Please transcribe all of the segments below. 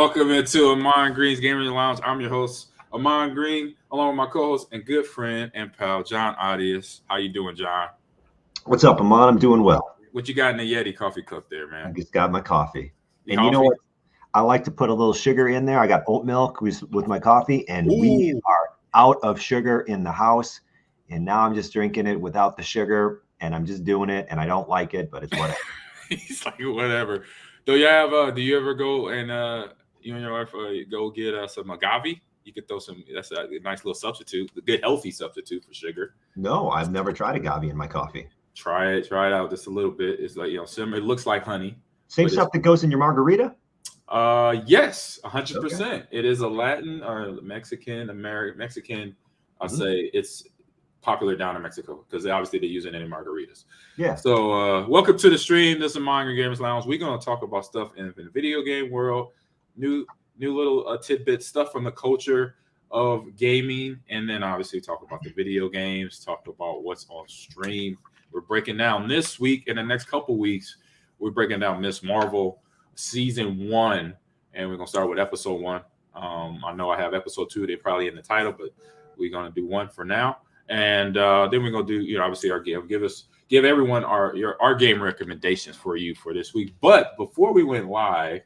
Welcome into Ahman Green's Gaming Lounge. I'm your host, Ahman Green, along with my co-host and good friend and pal, John Audius. How you doing, John? What's up, Ahman? I'm doing well. What you got in the Yeti coffee cup there, man? I just got my coffee. You know what? I like to put a little sugar in there. I got oat milk with my coffee, and we are out of sugar in the house. And now I'm just drinking it without the sugar, and I'm just doing it, and I don't like it, but it's whatever. He's like, whatever. Do you ever go and you and your wife go get some agave? You could throw some. That's a nice little substitute, a good healthy substitute for sugar. No, I've never tried agave in my coffee. Try it out just a little bit. It's like similar. It looks like honey. Same stuff that goes in your margarita. Yes, 100%. It is a Latin or Mexican Mexican. I'll say it's popular down in Mexico because obviously they use it in margaritas. Yeah. So welcome to the stream. This is Ahman Green Gamers Lounge. We're gonna talk about stuff in the video game world, new little tidbits, stuff from the culture of gaming, and then obviously talk about the video games, talk about what's on stream. We're breaking down this week. In the next couple weeks, we're breaking down Miss Marvel season 1, and we're gonna start with episode 1. I know I have episode 2. They're probably in the title, but we're gonna do 1 for now, and then we're gonna do obviously our game. Give everyone our game recommendations for you for this week. But before we went live,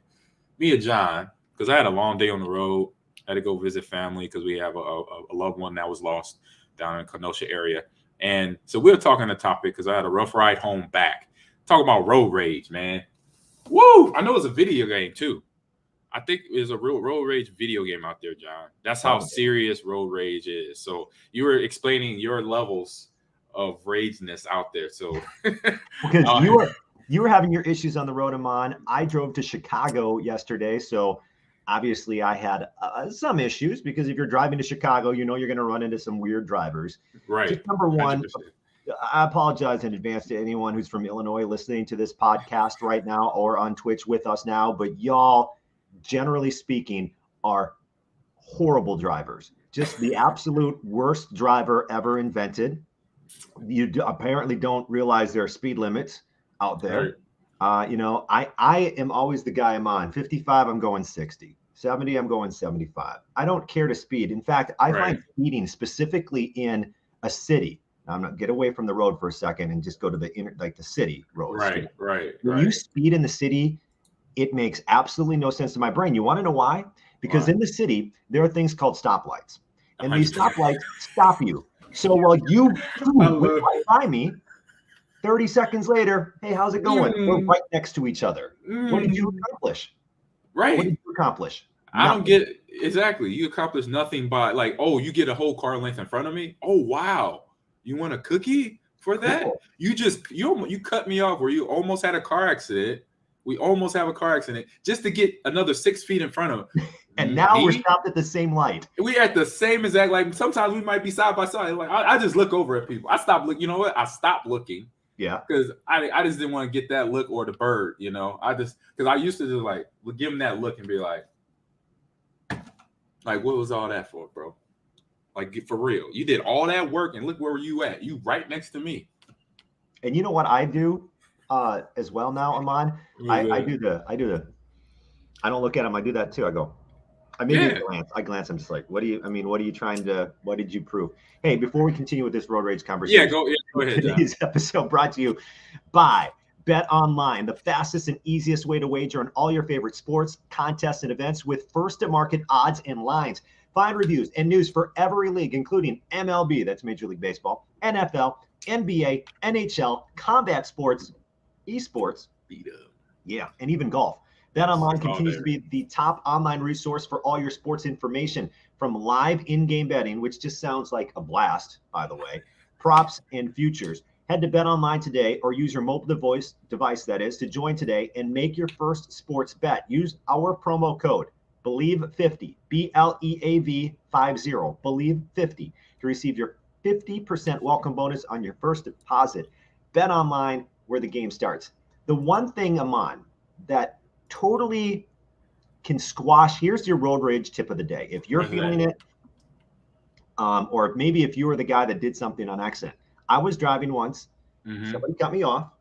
me and John, because I had a long day on the road, I had to go visit family because we have a loved one that was lost down in Kenosha area. And so we're talking the topic because I had a rough ride home back. Talk about road rage, man. Woo! I know it's a video game too. I think there's a real road rage video game out there, John. That's how serious road rage is. So you were explaining your levels of rageness out there. So because you were having your issues on the road, Ahman. I drove to Chicago yesterday, so obviously I had some issues because if you're driving to Chicago, you're going to run into some weird drivers. Right. Just number one, 100%. I apologize in advance to anyone who's from Illinois listening to this podcast right now or on Twitch with us now, but y'all, generally speaking, are horrible drivers. Just the absolute worst driver ever invented. You apparently don't realize there are speed limits out there. Right. I am always the guy I'm on. 55, I'm going 60. 70, I'm going 75. I don't care to speed. In fact, I find speeding specifically in a city. Now, I'm not get away from the road for a second and just go to the the city road. Right. When you speed in the city, it makes absolutely no sense to my brain. You want to know why? Because in the city, there are things called stoplights. And these stoplights stop you. So while you went right by me, 30 seconds later, hey, how's it going? We're right next to each other. What did you accomplish? Right. What did you accomplish? I don't get it. Exactly. You accomplish nothing by you get a whole car length in front of me. Oh, wow. You want a cookie for that? Cool. You cut me off where you almost had a car accident. We almost have a car accident just to get another 6 feet in front of and now we're stopped at the same light. We at the same exact light. Sometimes we might be side by side. Like I just look over at people. I stop looking. You know what? I stopped looking. Yeah. Because I just didn't want to get that look or the bird. Because I used to just give him that look and be like, what was all that for, bro? Like for real. You did all that work and look where you at. You right next to me. And you know what I do? As well now, Ahman. I do the I don't look at him, I do that too. I go, I glance, I'm just like, what are you trying to, what did you prove? Hey, before we continue with this road rage conversation, go ahead. Today's episode brought to you by Bet Online, the fastest and easiest way to wager on all your favorite sports, contests, and events with first to market odds and lines. Find reviews and news for every league, including MLB, that's Major League Baseball, NFL, NBA, NHL, combat sports, esports, and even golf. BetOnline continues to be the top online resource for all your sports information, from live in-game betting, which just sounds like a blast, by the way, props and futures. Head to BetOnline today or use your mobile device that is to join today and make your first sports bet. Use our promo code BELIEVE50, BLEAV50, BELIEVE50 to receive your 50% welcome bonus on your first deposit. BetOnline, where the game starts. The one thing, Ahman, that totally can squash, here's your road rage tip of the day. If you're feeling it, or maybe if you were the guy that did something on accident. I was driving once, somebody cut me off,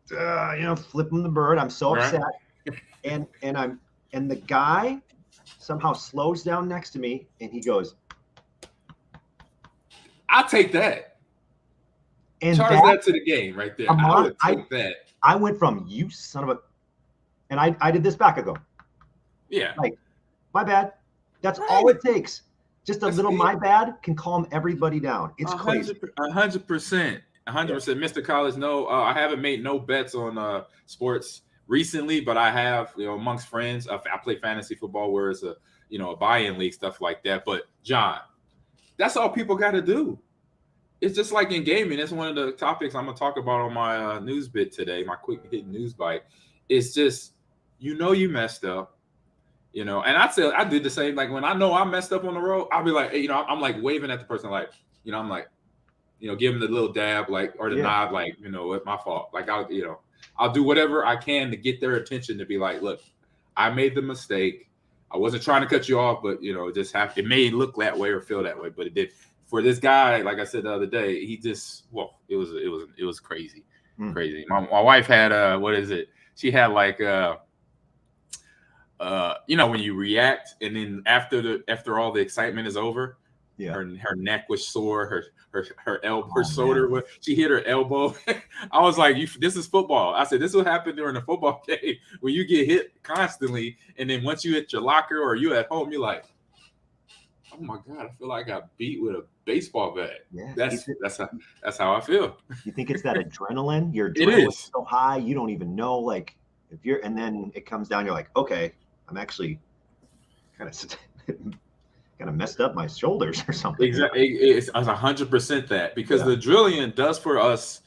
flipping the bird. I'm so upset. And And the guy somehow slows down next to me and he goes, I'll take that. and Charge that to the game right there. I would take that. I went from you son of a, and I did this back. I go, yeah, like, my bad. That's all it takes. Just a little my bad can calm everybody down. It's crazy. 100%. 100%. Mr. Collins, no, I haven't made no bets on sports recently, but I have, amongst friends. I play fantasy football where it's a buy-in league, stuff like that. But John, that's all people got to do. It's just like in gaming. That's one of the topics I'm going to talk about on my news bit today, my quick hitting news bite. It's just, you messed up, and I did the same. Like when I know I messed up on the road, I'll be like, hey, I'm like waving at the person, like, I'm like, give them the little dab, like, or the nod, like, it's my fault. Like I'll do whatever I can to get their attention to be like, look, I made the mistake. I wasn't trying to cut you off, but it may look that way or feel that way, but it did. For this guy, like I said the other day, he just, it was crazy, crazy. My wife had what is it? She had like when you react and then after all the excitement is over, her neck was sore, her elbow, her shoulder, she hit her elbow. I was like, this is football. I said, this will happen during the football game when you get hit constantly, and then once you hit your locker or you at home, you're like, oh my God, I feel like I got beat with a baseball bat. Yeah, that's how I feel. You think it's that adrenaline? Your adrenaline's so high, you don't even know. Like and then it comes down, you're like, okay, I'm actually kind of messed up my shoulders or something. Exactly, it's 100% that, because the adrenaline does for us.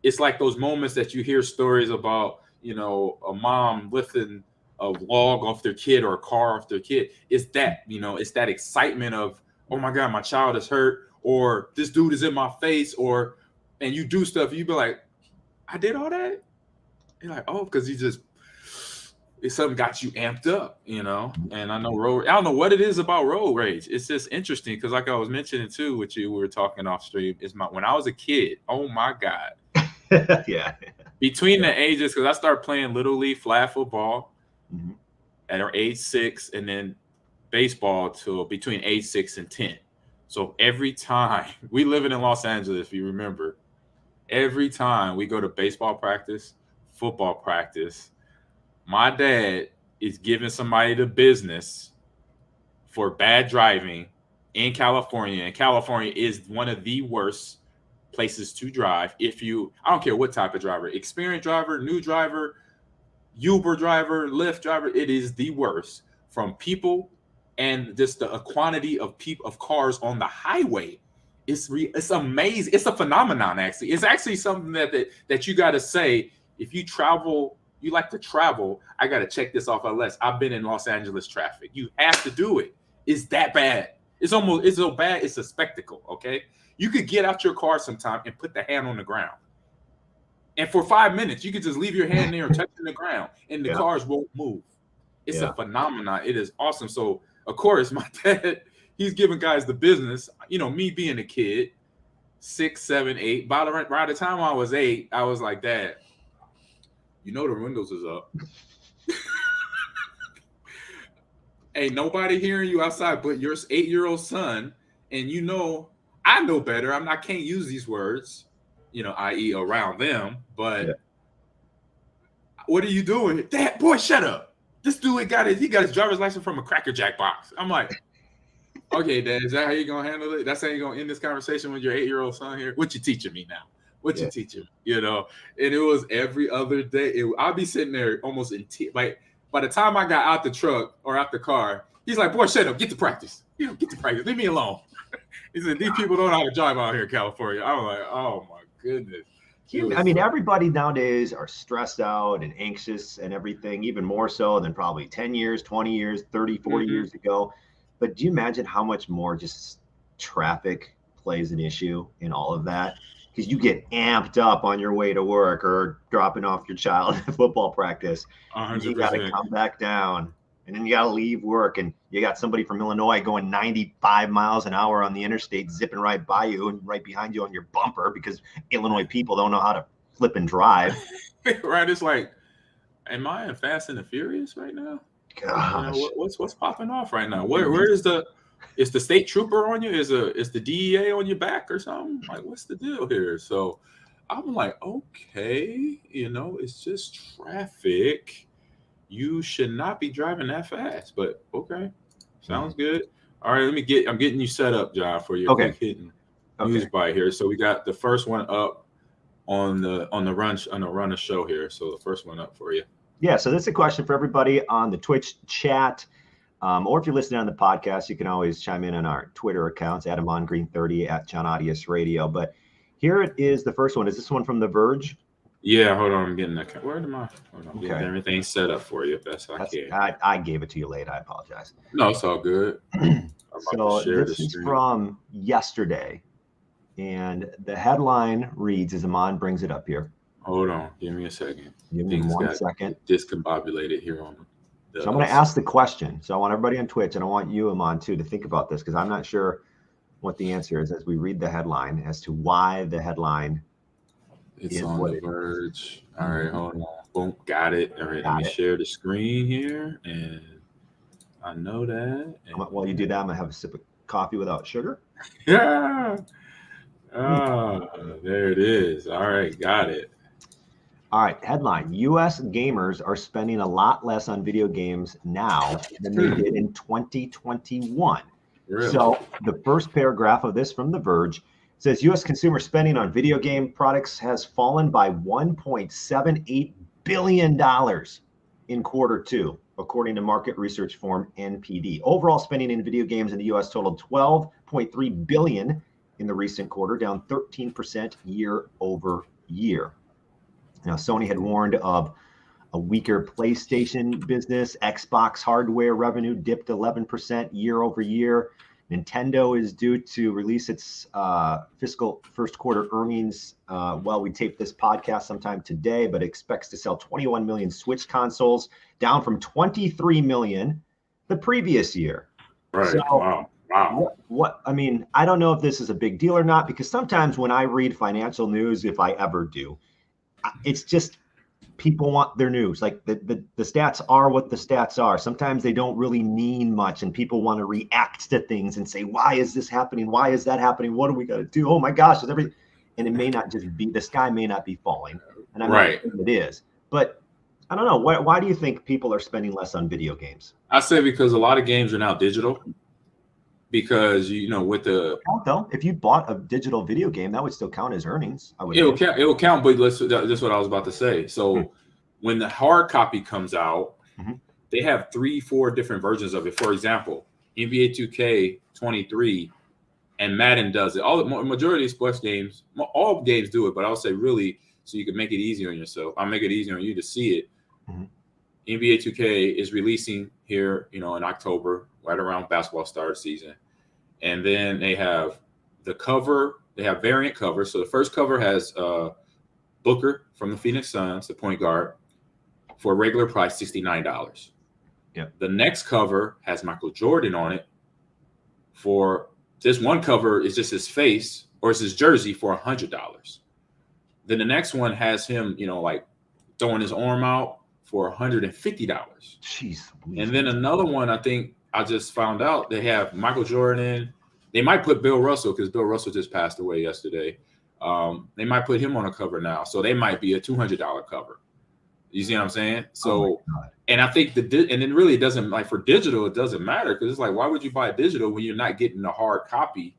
It's like those moments that you hear stories about, a mom lifting a log off their kid or a car off their kid. It's that, it's that excitement of, oh my God, my child is hurt, or this dude is in my face, and you do stuff, you be like, I did all that? You're like, oh, because it's something got you amped up, and I don't know what it is about road rage. It's just interesting because, like I was mentioning too with you, we were talking off stream, when I was a kid, oh my God. Yeah. Between the ages, because I started playing Little League flag football at age 6, and then baseball till between age 6 and 10. So every time we live in Los Angeles, if you remember, every time we go to baseball practice, football practice, my dad is giving somebody the business for bad driving in California. And California is one of the worst places to drive. I don't care what type of driver, experienced driver, new driver, Uber driver, Lyft driver, it is the worst. From people and just the quantity of cars on the highway. It's amazing. It's a phenomenon, actually. It's actually something that you got to say, if you travel, you like to travel, I got to check this off our list. I've been in Los Angeles traffic. You have to do it. It's that bad. It's so bad. It's a spectacle. Okay. You could get out your car sometime and put the hand on the ground. And for 5 minutes, you could just leave your hand there touching the ground and the cars won't move. It's a phenomenon. It is awesome. So, of course, my dad, he's giving guys the business. Me being a kid, 6, 7, 8. By the time I was 8, I was like, Dad, the windows is up. Ain't nobody hearing you outside but your 8-year-old son. And I know better. I can't use these words, i.e. around them. But what are you doing? Dad, boy, shut up. This dude got his driver's license from a Cracker Jack box. I'm like, okay, Dad, is that how you gonna handle it? That's how you gonna end this conversation with your 8-year-old son here? What you teaching me now? What you teaching me? And it was every other day. I'd be sitting there almost in tears. Like by the time I got out the truck or out the car, he's like, boy, shut up, get to practice. Get to practice. Leave me alone. He said, these people don't know how to drive out here in California. I'm like, oh my goodness. Everybody nowadays are stressed out and anxious and everything, even more so than probably 10 years, 20 years, 30, 40 years ago. But do you imagine how much more just traffic plays an issue in all of that? Because you get amped up on your way to work or dropping off your child at football practice. 100%. You got to come back down. And then you got to leave work, and you got somebody from Illinois going 95 miles an hour on the interstate, zipping right by you and right behind you on your bumper because Illinois people don't know how to flip and drive. Right. It's like, am I in Fast and the Furious right now? Gosh. What's popping off right now? Where is the state trooper on you? Is the DEA on your back or something? Like, what's the deal here? So I'm like, okay, it's just traffic. You should not be driving that fast, but okay, sounds good. All right, I'm getting you set up, John, for your quick hitting news bite here. So we got the first one up on the run of show here. So the first one up for you. Yeah, so this is a question for everybody on the Twitch chat, or if you're listening on the podcast, you can always chime in on our Twitter accounts at AhmanGreen30 at John Audius Radio. But here it is, the first one. Is this one from The Verge? Yeah, hold on. I'm getting that. Where am I? Hold on. Getting everything set up for you, best I can. I gave it to you late. I apologize. No, it's all good. So this is from yesterday, and the headline reads, as Ahman brings it up here. Hold on. Give me a second. Give me 1 second. Discombobulated here on So I'm going to ask the question. So I want everybody on Twitch, and I want you, Ahman, too, to think about this, because I'm not sure what the answer is as we read the headline as to why the headline it's on The Verge. All right, hold on. Boom, got it. All right, let me share the screen here, and I know that. While you do that, I'm going to have a sip of coffee without sugar. Yeah. There it is. All right, got it. All right, headline. U.S. gamers are spending a lot less on video games now than they did in 2021. Really? So the first paragraph of this from The Verge says U.S. consumer spending on video game products has fallen by $1.78 billion in Q2, according to market research firm NPD. Overall spending in video games in the U.S. totaled $12.3 billion in the recent quarter, down 13% year over year. Now, Sony had warned of a weaker PlayStation business. Xbox hardware revenue dipped 11% year over year. Nintendo is due to release its fiscal first quarter earnings while we tape this podcast sometime today, but expects to sell 21 million Switch consoles, down from 23 million the previous year. Right. So, wow. What I mean, I don't know if this is a big deal or not, because sometimes when I read financial news, if I ever do, it's just people want their news. Like the stats are what the stats are. Sometimes they don't really mean much, and people want to react to things and say, why is this happening? Why is that happening? What do we got to do? Oh my gosh, is everything? And it may not just be, the sky may not be falling. And I'm not saying it is, but I don't know. Why do you think people are spending less on video games? I say because a lot of games are now digital. Because with the though, if you bought a digital video game, that would still count as earnings. It'll count, but that's what I was about to say. So when the hard copy comes out, they have 3-4 different versions of it. For example, NBA 2K23 and Madden does it. All the majority of sports games, all games do it, but I'll say really so you can make it easier on yourself. I'll make it easier on you to see it. NBA 2K is releasing here, in October, right around basketball start season. And then they have the cover, they have variant covers. So the first cover has Booker from the Phoenix Suns, the point guard, for a regular price, $69. Yeah. The next cover has Michael Jordan on it for this one cover is just his face or it's his jersey for $100. Then the next one has him, like throwing his arm out for $150. Jeez. And then another one, I think I just found out they have Michael Jordan. They might put Bill Russell because Bill Russell just passed away yesterday. They might put him on a cover now. So they might be a $200 cover. You see what I'm saying? So, and I think and then really it doesn't, like for digital, it doesn't matter because it's like, why would you buy digital when you're not getting the hard copy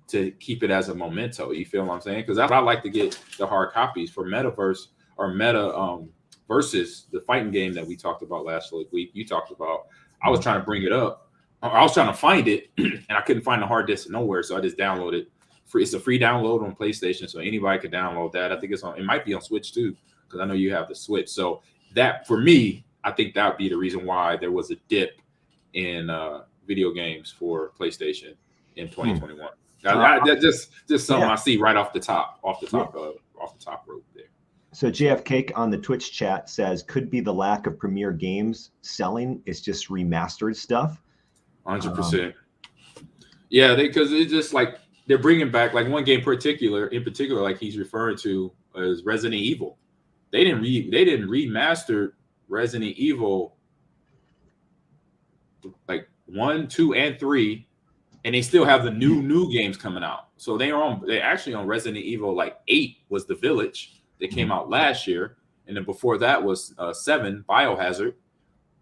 to keep it as a memento? You feel what I'm saying? Because I like to get the hard copies for Metaverse or Meta versus the fighting game that we talked about last week. You talked about. I was trying to bring it up. I was trying to find it, and I couldn't find the hard disk nowhere, so I just downloaded it. It's a free download on PlayStation, so anybody could download that. I think it might be on Switch too, because I know you have the Switch. So that, for me, I think that would be the reason why there was a dip in video games for PlayStation in 2021. That's just something I see right off the top rope there. So JFK on the Twitch chat says, could be the lack of premier games selling. It's just remastered stuff. 100%. Yeah, because it's just like they're bringing back like one game in particular, like he's referring to as Resident Evil. They didn't remaster Resident Evil like 1, 2, and 3, and they still have the new games coming out. So they're actually on Resident Evil, like 8 was The Village that came out last year, and then before that was 7 Biohazard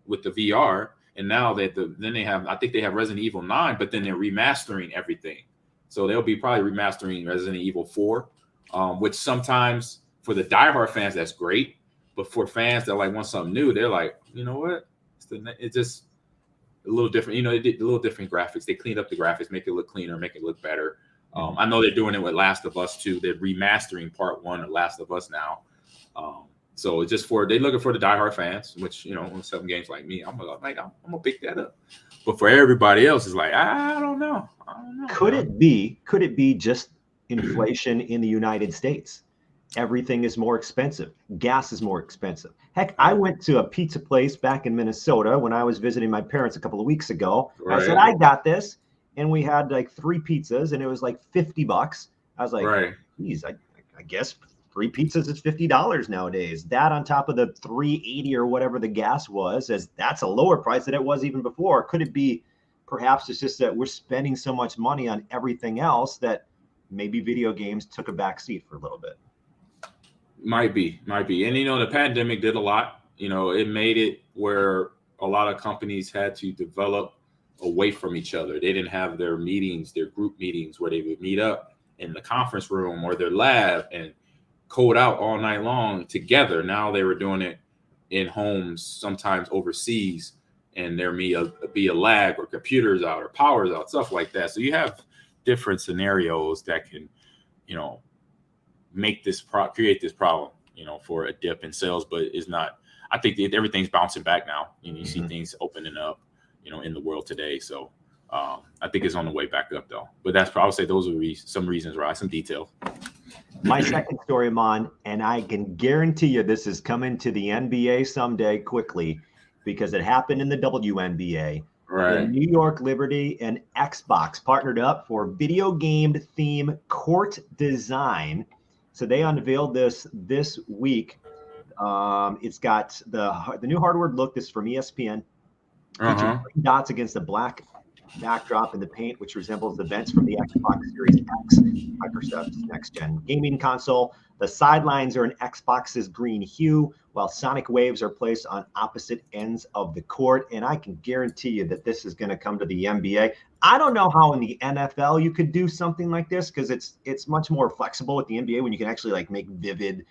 with the VR, and now then they have, I think they have Resident Evil 9, but then they're remastering everything. So they'll be probably remastering Resident Evil 4, which sometimes for the diehard fans that's great, but for fans that like want something new, they're like, you know what, it's just a little different. They did a little different graphics. They cleaned up the graphics, make it look cleaner, make it look better. I know they're doing it with Last of Us 2. They're remastering Part 1 of Last of Us now. So it's just they're looking for the diehard fans, which, on some games like me, I'm gonna pick that up. But for everybody else, it's like, I don't know. Could it be just inflation in the United States? Everything is more expensive. Gas is more expensive. Heck, I went to a pizza place back in Minnesota when I was visiting my parents a couple of weeks ago. Right. I said, I got this. And we had like 3 pizzas and it was like $50. I was like, geez, I guess 3 pizzas is $50 nowadays. That on top of the $3.80 or whatever the gas was, as that's a lower price than it was even before. Could it be perhaps it's just that we're spending so much money on everything else that maybe video games took a back seat for a little bit? Might be. And, the pandemic did a lot. It made it where a lot of companies had to develop away from each other. They didn't have their meetings, their group meetings where they would meet up in the conference room or their lab and code out all night long together. Now they were doing it in homes, sometimes overseas, and there may be a lag or computers out or power's out, stuff like that. So you have different scenarios that can, make this create this problem, for a dip in sales, but it's not. I think everything's bouncing back now. You see things opening up, in the world today. So I think it's on the way back up, though. But I would say those are some reasons, right? Some details. My second story, Ahman, and I can guarantee you this is coming to the NBA someday quickly because it happened in the WNBA. Right. The New York Liberty and Xbox partnered up for video game theme court design. So they unveiled this week. It's got the new hardware look. This is from ESPN. Features green dots against a black backdrop in the paint, which resembles the vents from the Xbox Series X, Microsoft's next-gen gaming console. The sidelines are in Xbox's green hue, while sonic waves are placed on opposite ends of the court. And I can guarantee you that this is going to come to the NBA. I don't know how in the NFL you could do something like this because it's much more flexible with the NBA when you can actually like make vivid,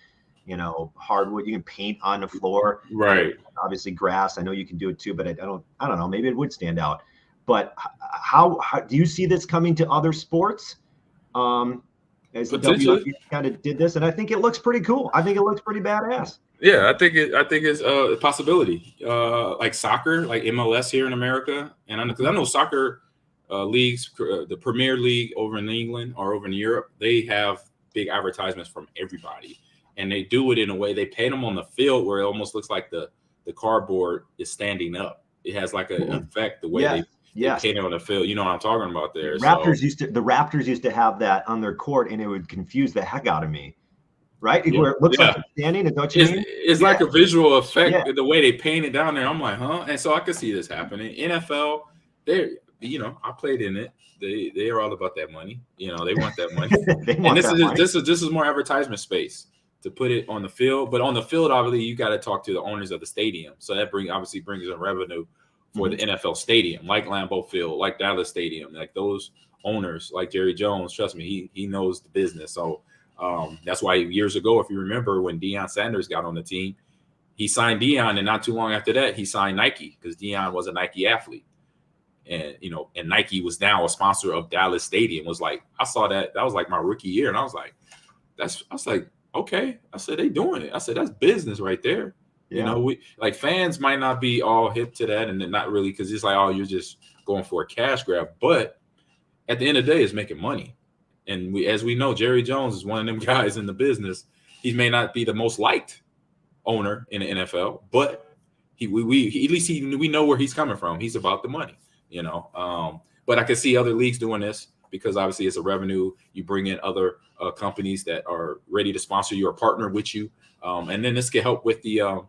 hardwood. You can paint on the floor. Right. Obviously grass. I know you can do it too, but I don't know. Maybe it would stand out. But how do you see this coming to other sports? As the WNBA kind of did this, and I think it looks pretty cool. I think it looks pretty badass. Yeah, I think it's a possibility. Like soccer, like MLS here in America, and because I know soccer leagues, the Premier League over in England or over in Europe, they have big advertisements from everybody, and they do it in a way they paint them on the field where it almost looks like the cardboard is standing up. It has like an effect the way they paint it on the field. You know what I'm talking about there. The Raptors used to have that on their court, and it would confuse the heck out of me. Right? Where it looks like it's standing, is what you mean? It's like a visual effect, the way they paint it down there. I'm like, huh? And so I could see this happening. NFL, I played in it. They are all about that money. They want that money. And this is more advertisement space to put it on the field. But on the field, obviously, you got to talk to the owners of the stadium. So that brings in revenue for the NFL stadium, like Lambeau Field, like Dallas Stadium, like those owners, like Jerry Jones. Trust me, he knows the business. So that's why years ago, if you remember, when Deion Sanders got on the team, he signed Deion, and not too long after that, he signed Nike because Deion was a Nike athlete, and Nike was now a sponsor of Dallas Stadium. I saw that was like my rookie year, and I was like, okay. I said they doing it. I said that's business right there. Yeah. We like fans might not be all hip to that, and then not really because it's like, oh, you're just going for a cash grab, but at the end of the day, it's making money. And as we know, Jerry Jones is one of them guys in the business. He may not be the most liked owner in the NFL, but we know where he's coming from. He's about the money, But I can see other leagues doing this because obviously it's a revenue. You bring in other companies that are ready to sponsor you or partner with you, and then this can help with the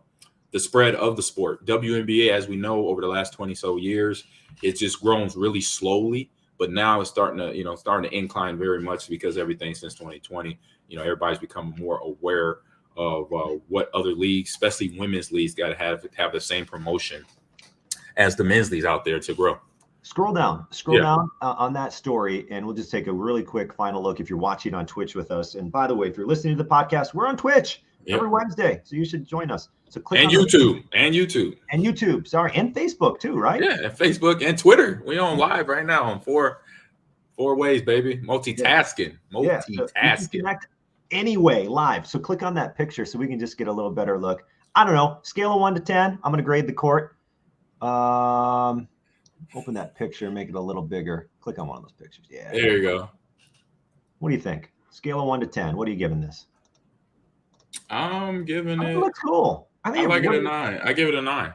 the spread of the sport. WNBA, as we know, over the last 20 so years, it's just grown really slowly, but now it's starting to incline very much because everything since 2020, everybody's become more aware of what other leagues, especially women's leagues, got to have the same promotion as the men's leagues out there to grow. Scroll down on that story, and we'll just take a really quick final look if you're watching on Twitch with us. And by the way, if you're listening to the podcast, we're on Twitch every Wednesday, so you should join us. So click on YouTube. And Facebook too, right? Yeah, and Facebook and Twitter. We on live right now on four ways, baby. Multitasking. Yeah, so you can connect anyway live. So click on that picture so we can just get a little better look. I don't know, scale of 1 to 10. I'm going to grade the court. Open that picture, make it a little bigger. Click on one of those pictures. Yeah. There you go. What do you think? Scale of 1 to 10. What are you giving this? I'm giving it. It looks cool. I like it a 9. I give it a 9.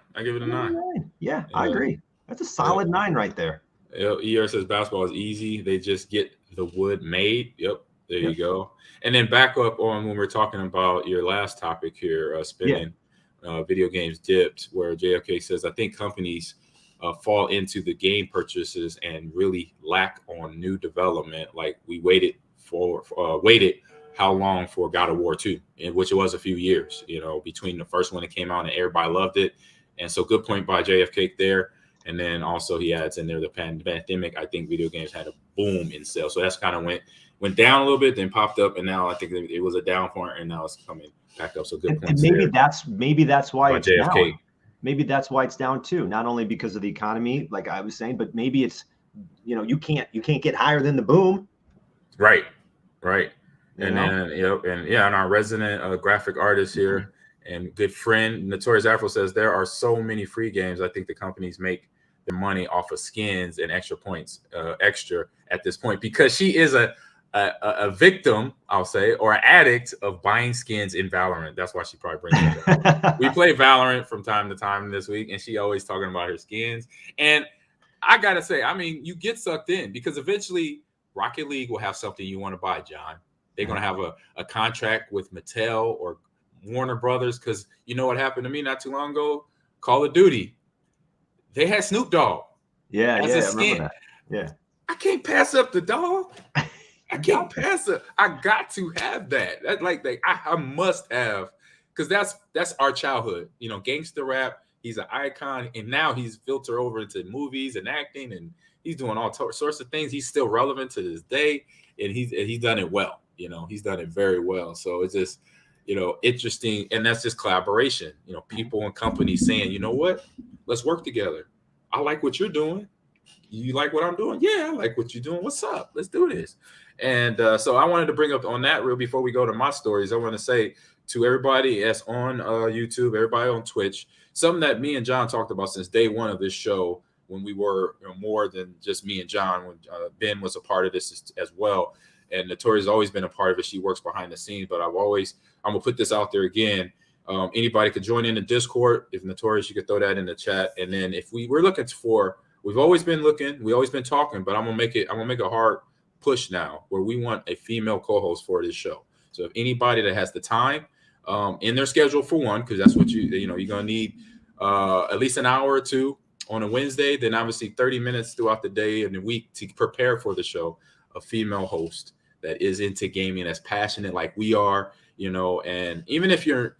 Yeah, I agree. That's a solid 9 right there. ER says basketball is easy. They just get the wood made. Yep. There you go. And then back up on when we're talking about your last topic here, spinning video games dipped, where JFK says, I think companies fall into the game purchases and really lack on new development. Like we waited how long for God of War 2, in which it was a few years, between the first one that came out and everybody loved it. And so good point by JFK there. And then also he adds in there the pandemic. I think video games had a boom in sales. So that's kind of went down a little bit, then popped up, and now I think it was a down point, and now it's coming back up. So good point. And maybe that's why it's JFK. Down. Maybe that's why it's down too. Not only because of the economy, like I was saying, but maybe it's you can't get higher than the boom. Right. And our resident graphic artist here and good friend Notorious Afro says there are so many free games. I think the companies make their money off of skins and extra points extra at this point, because she is a victim, I'll say, or an addict of buying skins in Valorant. That's why she probably brings it up. We play Valorant from time to time this week, and she always talking about her skins. And I gotta say, I mean, you get sucked in because eventually Rocket League will have something you want to buy, John. They're gonna have a contract with Mattel or Warner Brothers, because you know what happened to me not too long ago? Call of Duty. They had Snoop Dogg. Yeah, I remember that. Yeah. I can't pass up the dog. I can't pass it. I got to have that. That's like I must have, because that's our childhood. Gangster rap. He's an icon, and now he's filtered over into movies and acting, and he's doing all sorts of things. He's still relevant to this day, and he's done it well. He's done it very well. So it's just interesting, and that's just collaboration. People and companies saying, you know what, let's work together. I like what you're doing. You like what I'm doing? Yeah, I like what you're doing. What's up? Let's do this. And so I wanted to bring up on that real before we go to my stories. I want to say to everybody that's on YouTube, everybody on Twitch, something that me and John talked about since day one of this show, when we were more than just me and John, when Ben was a part of this as well. And Notorious has always been a part of it. She works behind the scenes, but I'm gonna put this out there again. Anybody could join in the Discord. If Notorious, you could throw that in the chat. And then if we're looking for, we've always been looking, we always been talking, but I'm gonna make a hard push now where we want a female co-host for this show. So if anybody that has the time in their schedule, for one, because that's what you're gonna need at least an hour or two on a Wednesday, then obviously 30 minutes throughout the day and the week to prepare for the show, a female host that is into gaming, that's passionate like we are, and even if you're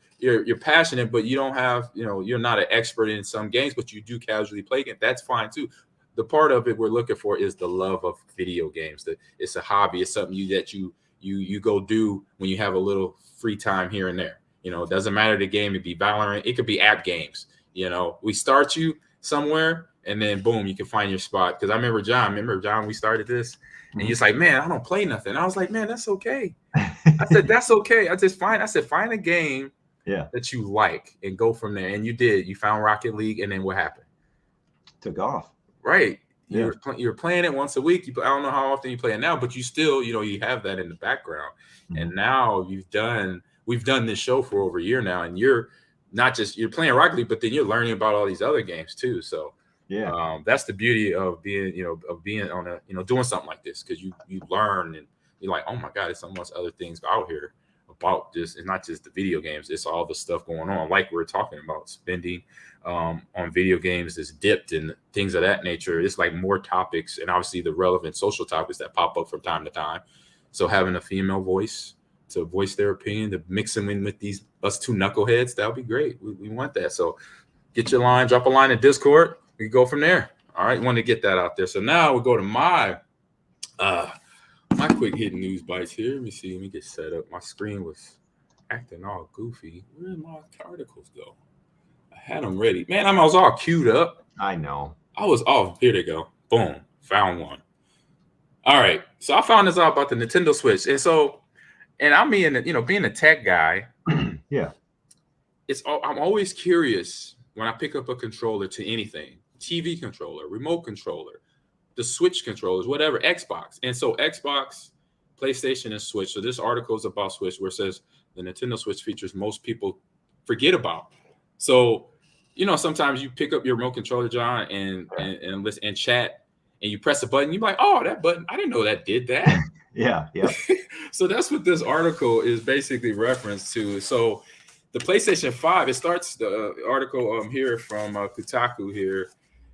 passionate, but you don't have, you're not an expert in some games, but you do casually play it, that's fine too. The part of it we're looking for is the love of video games. That it's a hobby. It's something you go do when you have a little free time here and there. It doesn't matter the game. It'd be Valorant. It could be app games. We start you somewhere and then boom, you can find your spot. Because I remember John, we started this and he's like, man, I don't play nothing. I was like, man, that's okay. I said, that's okay. I said, find a game that you like and go from there. And you did. You found Rocket League, and then what happened? Took off. Right. You're playing it once a week. I don't know how often you play it now, but you still, you have that in the background. Mm-hmm. And now we've done this show for over a year now, and you're playing Rocket League, but then you're learning about all these other games too. So that's the beauty of being on a, doing something like this, because you learn and you're like, oh my God, there's so much other things out here about this. It's not just the video games. It's all the stuff going on. Like we're talking about spending on video games is dipped and things of that nature. It's like more topics and obviously the relevant social topics that pop up from time to time. So having a female voice to voice their opinion, to mix them in with us two knuckleheads, that would be great. We want that. So get your line, drop a line in Discord. We can go from there. All right, want to get that out there. So now we'll go to my quick hitting news bites here. Let me see. Let me get set up. My screen was acting all goofy. Where did my articles go? I had them ready. Man, I was all queued up. I know. Here they go. Boom. Found one. All right. So I found this out about the Nintendo Switch. And I mean, being a tech guy. Yeah. I'm always curious when I pick up a controller to anything. TV controller, remote controller, the Switch controllers, whatever, Xbox. And so Xbox, PlayStation, and Switch. So this article is about Switch where it says the Nintendo Switch features most people forget about. So, sometimes you pick up your remote controller, John, and listen and chat, and you press a button. You're like, oh, that button, I didn't know that did that. Yeah. So that's what this article is basically reference to. So the PlayStation 5, it starts the article here from Kotaku here.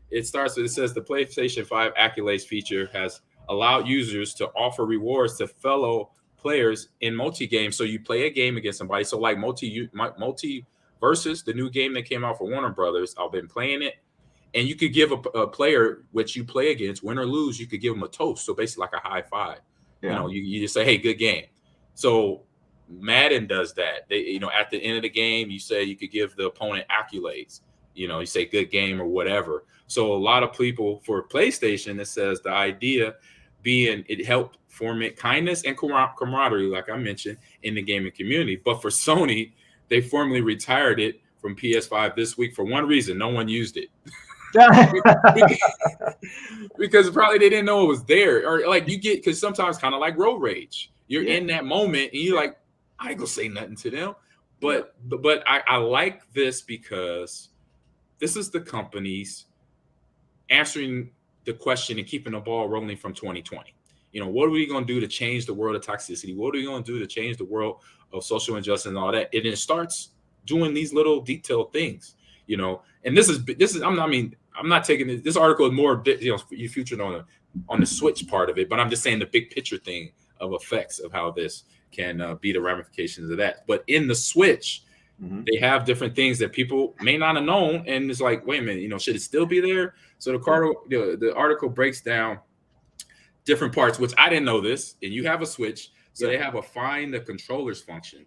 It says the PlayStation 5 accolades feature has allowed users to offer rewards to fellow players in multi-game. So you play a game against somebody. So like multi versus the new game that came out for Warner Brothers. I've been playing it. And you could give a player which you play against, win or lose, you could give them a toast. So basically like a high five. Yeah. You just say, hey, good game. So Madden does that. They, at the end of the game, you say you could give the opponent accolades. You say good game or whatever. So a lot of people for PlayStation, it says the idea being it helped foment kindness and camaraderie, like I mentioned, in the gaming community. But for Sony, they formally retired it from PS5 this week for one reason: no one used it. Because probably they didn't know it was there, or like because sometimes kind of like road rage, you're in that moment and you're like, I ain't gonna say nothing to them. But I like this because this is the companies answering the question and keeping the ball rolling from 2020. What are we going to do to change the world of toxicity? What are we going to do to change the world of social injustice and all that? And it starts doing these little detailed things, and this is, I'm not taking this article is more, you featured on the Switch part of it, but I'm just saying the big picture thing of effects of how this can be the ramifications of that. But in the Switch, they have different things that people may not have known, and it's like, wait a minute, should it still be there? So the article breaks down different parts, which I didn't know this, and you have a Switch, so they have a find the controllers function,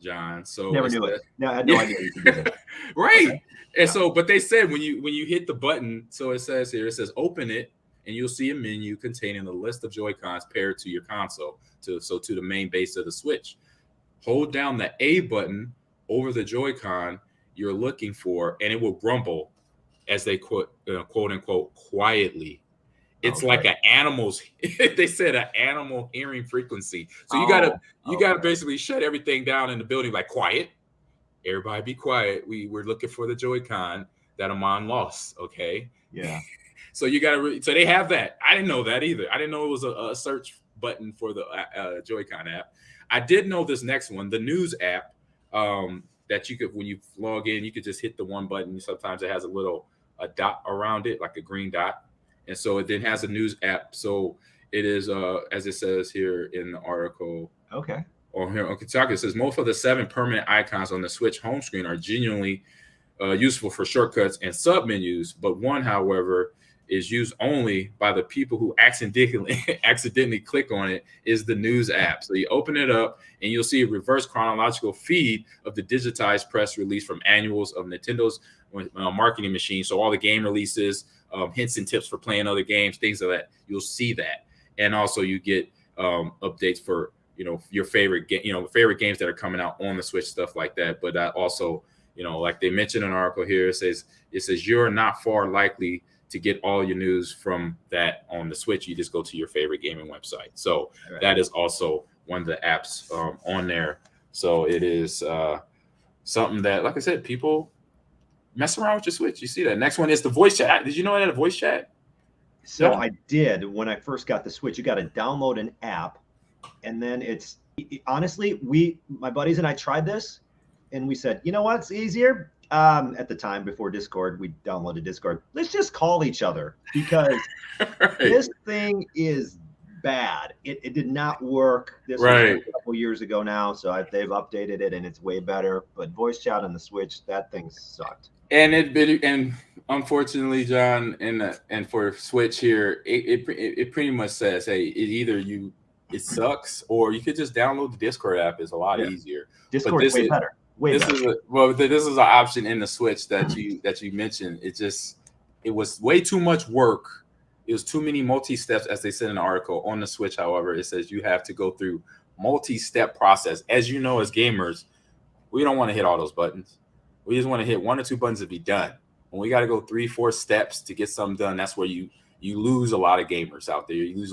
John. So never knew it. No, I had no idea you could do that. Right. Okay. And so, but they said when you hit the button, so it says open it, and you'll see a menu containing a list of Joy-Cons paired to your console, to the main base of the Switch. Hold down the A button over the Joy-Con you're looking for, and it will grumble as they quote unquote quietly. It's like an animal's. They said an animal hearing frequency. So you gotta basically shut everything down in the building, like quiet. Everybody be quiet. We're looking for the Joy-Con that Ahman lost. Okay. Yeah. So you gotta. So they have that. I didn't know that either. I didn't know it was a search button for the Joy-Con app. I did know this next one, the news app. That you could, when you log in, you could just hit the one button. Sometimes it has a dot around it, like a green dot. And so it then has a news app. So it is, as it says here in the article. Okay. Or here on Kotaku, it says most of the 7 permanent icons on the Switch home screen are genuinely useful for shortcuts and submenus. But one, however, is used only by the people who accidentally click on it, is the news app. So you open it up and you'll see a reverse chronological feed of the digitized press release from annuals of Nintendo's marketing machine. So all the game releases, hints and tips for playing other games, things like that. You'll see that. And also you get updates for, your favorite games that are coming out on the Switch, stuff like that. But also, like they mentioned in an article here, it says you're not far likely to get all your news from that on the Switch. You just go to your favorite gaming website. So that is also one of the apps on there. So it is something that, like I said, people mess around with your Switch. You see that. Next one is the voice chat. Did you know that a voice chat? So I did. When I first got the Switch, you got to download an app, and then it's Honestly, my buddies and I tried this, and we said, you know what's easier? At the time before Discord, we downloaded Discord. Let's just call each other because Right. this thing is bad. It did not work. This was Right. a couple years ago now, so they've updated it and it's way better. But voice chat on the Switch, that thing sucked. And and unfortunately, John, and for Switch here, it pretty much says, hey, it sucks, or you could just download the Discord app. It's a lot easier. Discord is way better. This is an option in the Switch that you mentioned. It was way too much work. It was too many multi-steps, as they said in the article. On the Switch, however, it says you have to go through multi-step process. As you know, as gamers, we don't want to hit all those buttons. We just want to hit 1 or 2 buttons to be done. When we got to go 3-4 steps to get something done, that's where you lose a lot of gamers out there. You lose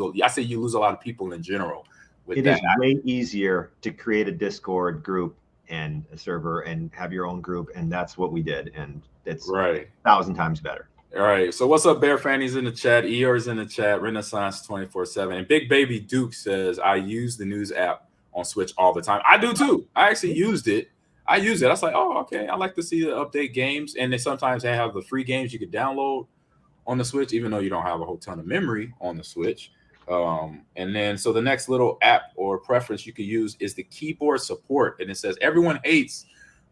a lot of people in general. It is way easier to create a Discord group and a server and have your own group, and that's what we did, and it's 1,000 times better. All right. So what's up, Bear Fanny's in the chat, ER's in the chat, Renaissance 24/7, and Big Baby Duke says, I use the news app on Switch all the time. I do too. I actually used it. I was like, oh, okay. I like to see the update games, and then sometimes they have the free games you could download on the Switch, even though you don't have a whole ton of memory on the Switch. And then so the next little app or preference you could use is the keyboard support, and it says everyone hates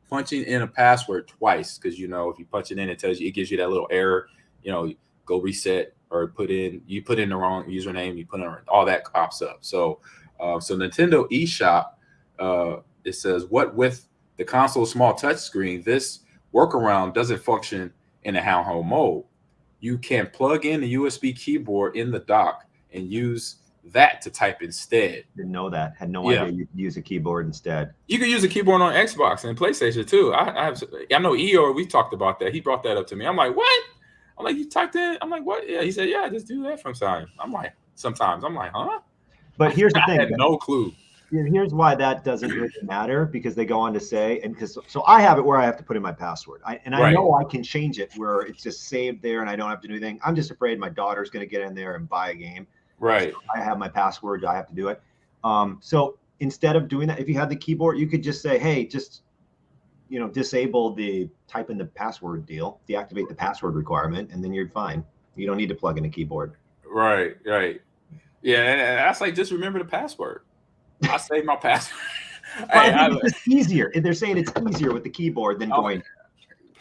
punching in a password twice because if you punch it in, it gives you that little error. Go reset or put in the wrong username, you put in all that pops up. So Nintendo eShop, it says what with the console's small touchscreen, this workaround doesn't function in a handheld mode. You can plug in the USB keyboard in the dock and use that to type instead. Didn't know that. Had no idea you could use a keyboard instead. You could use a keyboard on Xbox and PlayStation too. I know Eeyore, we talked about that. He brought that up to me. I'm like, what? I'm like, you typed in? I'm like, what? Yeah, he said, yeah, just do that from time. I'm like, sometimes. I'm like, huh? But here's the thing. I had no clue. Here's why that doesn't really matter, because they go on to say, so I have it where I have to put in my password. I know I can change it where it's just saved there and I don't have to do anything. I'm just afraid my daughter's going to get in there and buy a game. Right. So I have my password. I have to do it. So instead of doing that, if you had the keyboard, you could just say, hey, just, disable the type in the password deal, deactivate the password requirement, and then you're fine. You don't need to plug in a keyboard. Right. Yeah. And that's like, just remember the password. I saved my password. It's easier. They're saying it's easier with the keyboard than going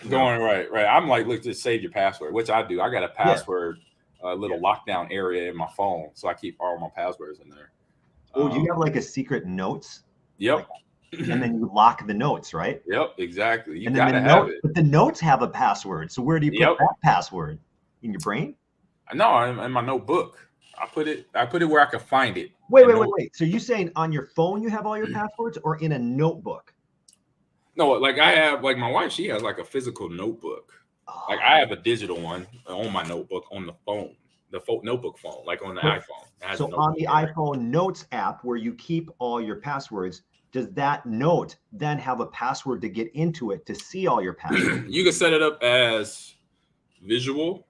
right. I'm like, look, just save your password, which I do. I got a password, little lockdown area in my phone, so I keep all my passwords in there. Oh, do you have like a secret notes? Yep. And then you lock the notes, right? Yep, exactly. You gotta have it. But the notes have a password. So where do you put that password? In your brain? No, in my notebook. I put it where I can find it. Wait. So you saying on your phone you have all your passwords, or in a notebook? No, like I have, like my wife, she has like a physical notebook. Like I have a digital one on my notebook on the phone, notebook phone, like on the iPhone. So on the iPhone Notes app where you keep all your passwords, does that note then have a password to get into it to see all your passwords? You can set it up as visual,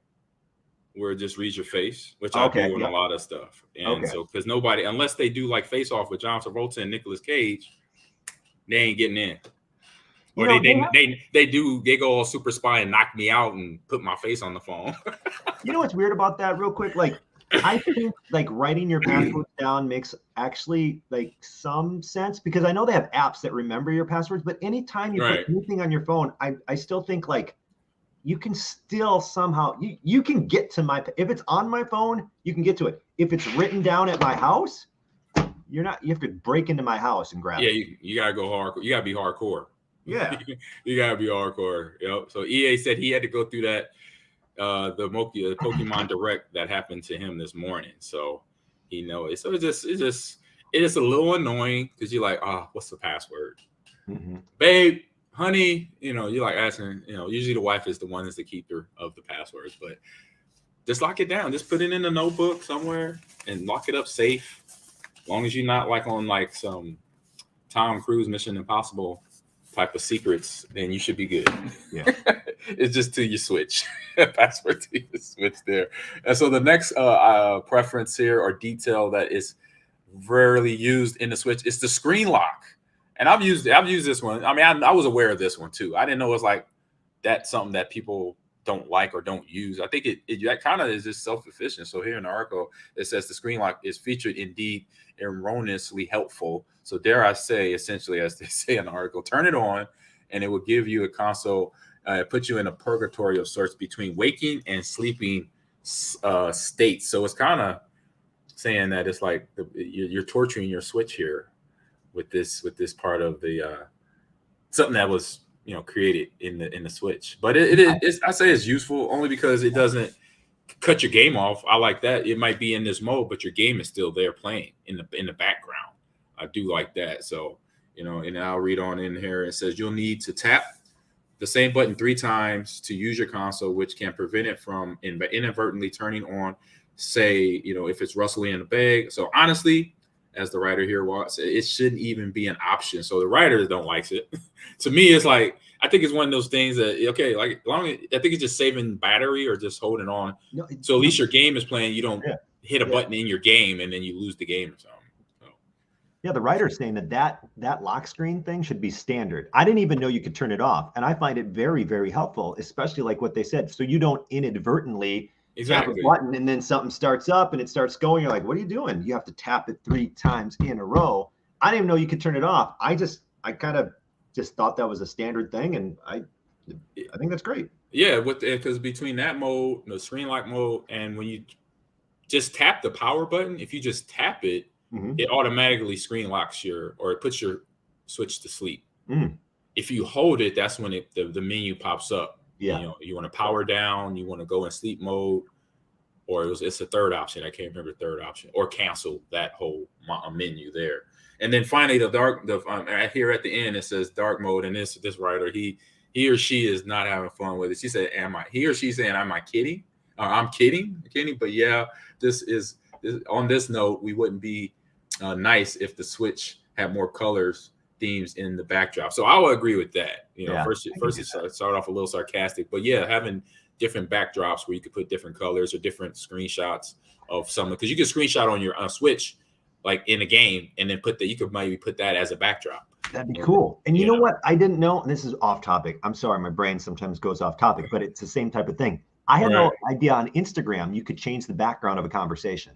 where it just reads your face, which I do on a lot of stuff. And so, because nobody, unless they do like Face Off with John Travolta and Nicolas Cage, they ain't getting in. Or they go all super spy and knock me out and put my face on the phone. You know what's weird about that, real quick? Like, I think like writing your passwords down makes actually like some sense, because I know they have apps that remember your passwords, but anytime you put anything on your phone, I still think like you can still somehow you can get to if it's on my phone, you can get to it. If it's written down at my house, you have to break into my house and grab it. You gotta go hardcore. You gotta be hardcore. Yeah. You gotta be hardcore. Yep. So EA said he had to go through that the Pokemon Direct that happened to him this morning. So he knows. So it is a little annoying because you're like, what's the password? Mm-hmm. Babe, honey, you're like asking, usually the wife is the one that's the keeper of the passwords, but just lock it down. Just put it in a notebook somewhere and lock it up safe. As long as you're not like on like some Tom Cruise Mission Impossible type of secrets, then you should be good. Yeah. It's just till you switch. Password till you switch there. And so the next preference here or detail that is rarely used in the Switch. It's the screen lock, and I've used this one. I mean, I was aware of this one too. I didn't know it was like that's something that people don't like or don't use. I think that kind of is just self-efficient. So here in the article, it says the screen lock is featured indeed erroneously helpful. So dare I say, essentially, as they say in the article, turn it on, and it will give you a console. Put you in a purgatory of sorts between waking and sleeping states. So it's kind of saying that it's like you're torturing your Switch here with this part of the something that was created in the Switch. But it's I say it's useful only because it doesn't cut your game off. I like that. It might be in this mode, but your game is still there playing in the background. I do like that. So and I'll read on in here. It says you'll need to tap the same button 3 times to use your console, which can prevent it from inadvertently turning on, say, if it's rustling in the bag. So honestly, as the writer here wants, it shouldn't even be an option. So the writers don't like it. To me, it's like, I think it's one of those things that, okay, like I think it's just saving battery or just holding on. No, so at least your game is playing. You don't hit a button in your game and then you lose the game or something. Yeah, the writer's saying that lock screen thing should be standard. I didn't even know you could turn it off. And I find it very, very helpful, especially like what they said. So you don't inadvertently tap a button and then something starts up and it starts going. You're like, what are you doing? You have to tap it 3 times in a row. I didn't even know you could turn it off. I kind of just thought that was a standard thing. And I think that's great. Yeah, because between that mode, the screen lock mode, and when you just tap the power button, if you just tap it, it automatically screen locks or it puts your Switch to sleep. If you hold it, that's when the menu pops up. Yeah. You want to power down, you want to go in sleep mode, or it's a third option. I can't remember the third option, or cancel that whole menu there. And then finally, here at the end, it says dark mode. And this writer, he or she is not having fun with it. She said, he or she saying, am I kidding? I'm kidding. But yeah, on this note, we wouldn't be nice if the Switch had more colors themes in the backdrop. So I would agree with that. First it started off a little sarcastic, but yeah, having different backdrops where you could put different colors or different screenshots of something, because you can screenshot on your Switch like in a game and then you could maybe put that as a backdrop. That'd be cool. And you know what I didn't know, and this is off topic, I'm sorry, my brain sometimes goes off topic, but it's the same type of thing. I had no idea on Instagram you could change the background of a conversation.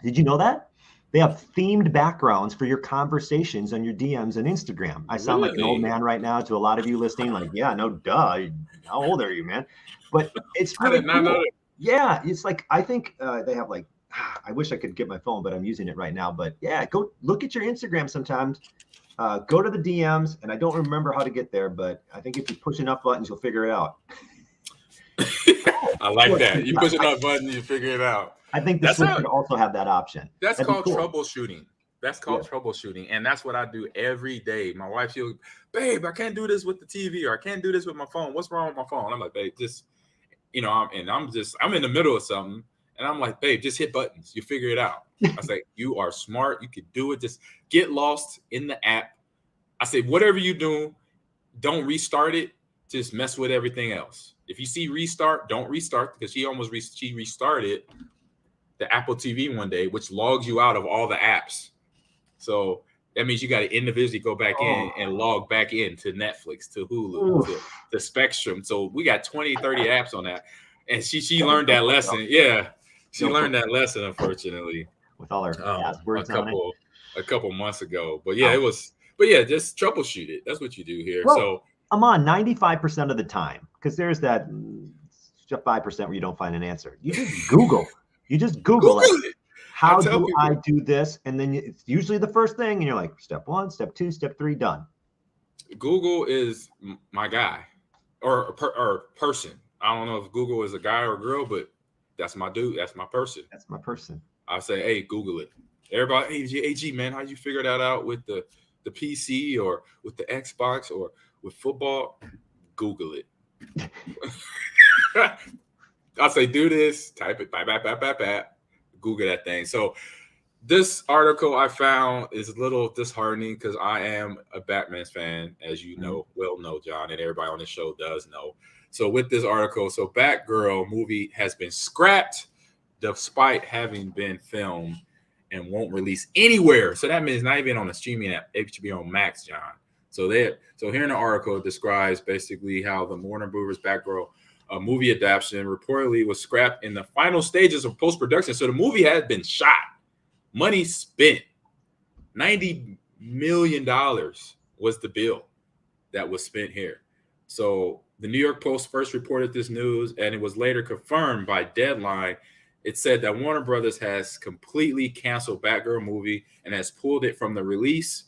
Did you know that? They have themed backgrounds for your conversations on your DMs and Instagram. I sound like an old man right now to a lot of you listening. Like, yeah, no, duh. How old are you, man? But it's really cool. Yeah, it's like, I think they have like, I wish I could get my phone, but I'm using it right now. But yeah, go look at your Instagram sometimes. Go to the DMs, and I don't remember how to get there, but I think if you push enough buttons, you'll figure it out. I like that. You push enough buttons, you figure it out. I think the Switch could also have that option. That's called troubleshooting. That's called troubleshooting. And that's what I do every day. My wife, she'll, babe, I can't do this with the TV, or I can't do this with my phone. What's wrong with my phone? I'm like, babe, just, I'm in the middle of something. And I'm like, babe, just hit buttons. You figure it out. I say, you are smart. You could do it. Just get lost in the app. I say, whatever you do, don't restart it. Just mess with everything else. If you see restart, don't restart, because she restarted the Apple TV one day, which logs you out of all the apps. So that means you got to individually go back in and log back in to Netflix, to Hulu, to Spectrum. So we got 20, 30 apps on that. And she learned that lesson. Yeah. She learned that lesson, unfortunately. With all her words a couple months ago. But yeah, just troubleshoot it. That's what you do here. Well, so I'm on 95% of the time, because there's that 5% where you don't find an answer. You just Google. Google it. How do I do this? And then it's usually the first thing, and you're like, step 1, step 2, step 3, done. Google is my guy or person. I don't know if Google is a guy or a girl, but that's my dude. That's my person. That's my person. I say, hey, Google it. Everybody, hey, AG, man, how you figure that out with the PC or with the Xbox or with football? Google it. I say, do this, type it, Google that thing. So this article I found is a little disheartening, because I am a Batman fan, as you know, John, and everybody on the show does know. So with this article, Batgirl movie has been scrapped despite having been filmed. and won't release anywhere. So that means not even on the streaming app, HBO Max, John. So here in the article, it describes basically how the Warner Brothers Batgirl movie adaptation reportedly was scrapped in the final stages of post-production. So the movie had been shot, money spent. $90 million was the bill that was spent here. So the New York Post first reported this news, and it was later confirmed by Deadline. It said that Warner Brothers has completely canceled Batgirl movie and has pulled it from the release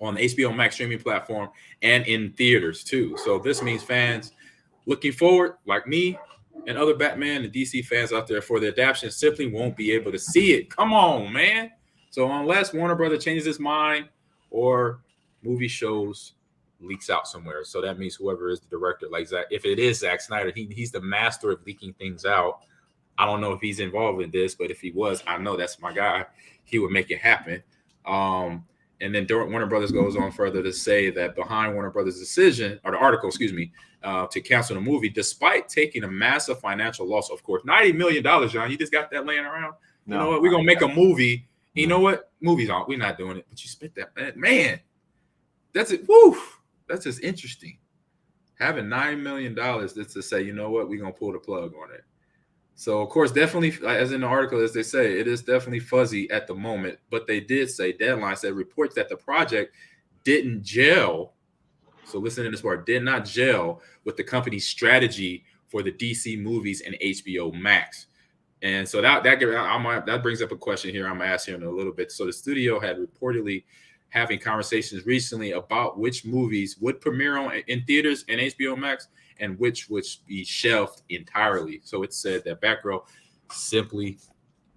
on the HBO Max streaming platform and in theaters too. So this means fans looking forward, like me and other Batman and DC fans out there, for the adaptation simply won't be able to see it. Come on, man. So unless Warner Brothers changes his mind or movie shows leaks out somewhere, so that means whoever is the director, like Zack, if it is Zack Snyder, he's the master of leaking things out. I don't know if he's involved in this, but if he was, I know that's my guy. He would make it happen. And then Warner Brothers goes on further to say that behind Warner Brothers' decision, or the article, to cancel the movie, despite taking a massive financial loss, of course, $90 million, John, you just got that laying around? No, you know what? We're going to make a movie. You know what? Movies aren't. We're not doing it. But you spent that. Man, that's it. Woo! That's just interesting. Having $9 million just to say, you know what? We're going to pull the plug on it. So, of course, definitely, as in the article, as they say, it is definitely fuzzy at the moment. But they did say, Deadline said, reports that the project didn't gel. So listen to this part, did not gel with the company's strategy for the DC movies and HBO Max. And so that brings up a question here I'm going to ask you in a little bit. So the studio had reportedly having conversations recently about which movies would premiere in theaters and HBO Max and which would be shelved entirely. So it said that Batgirl simply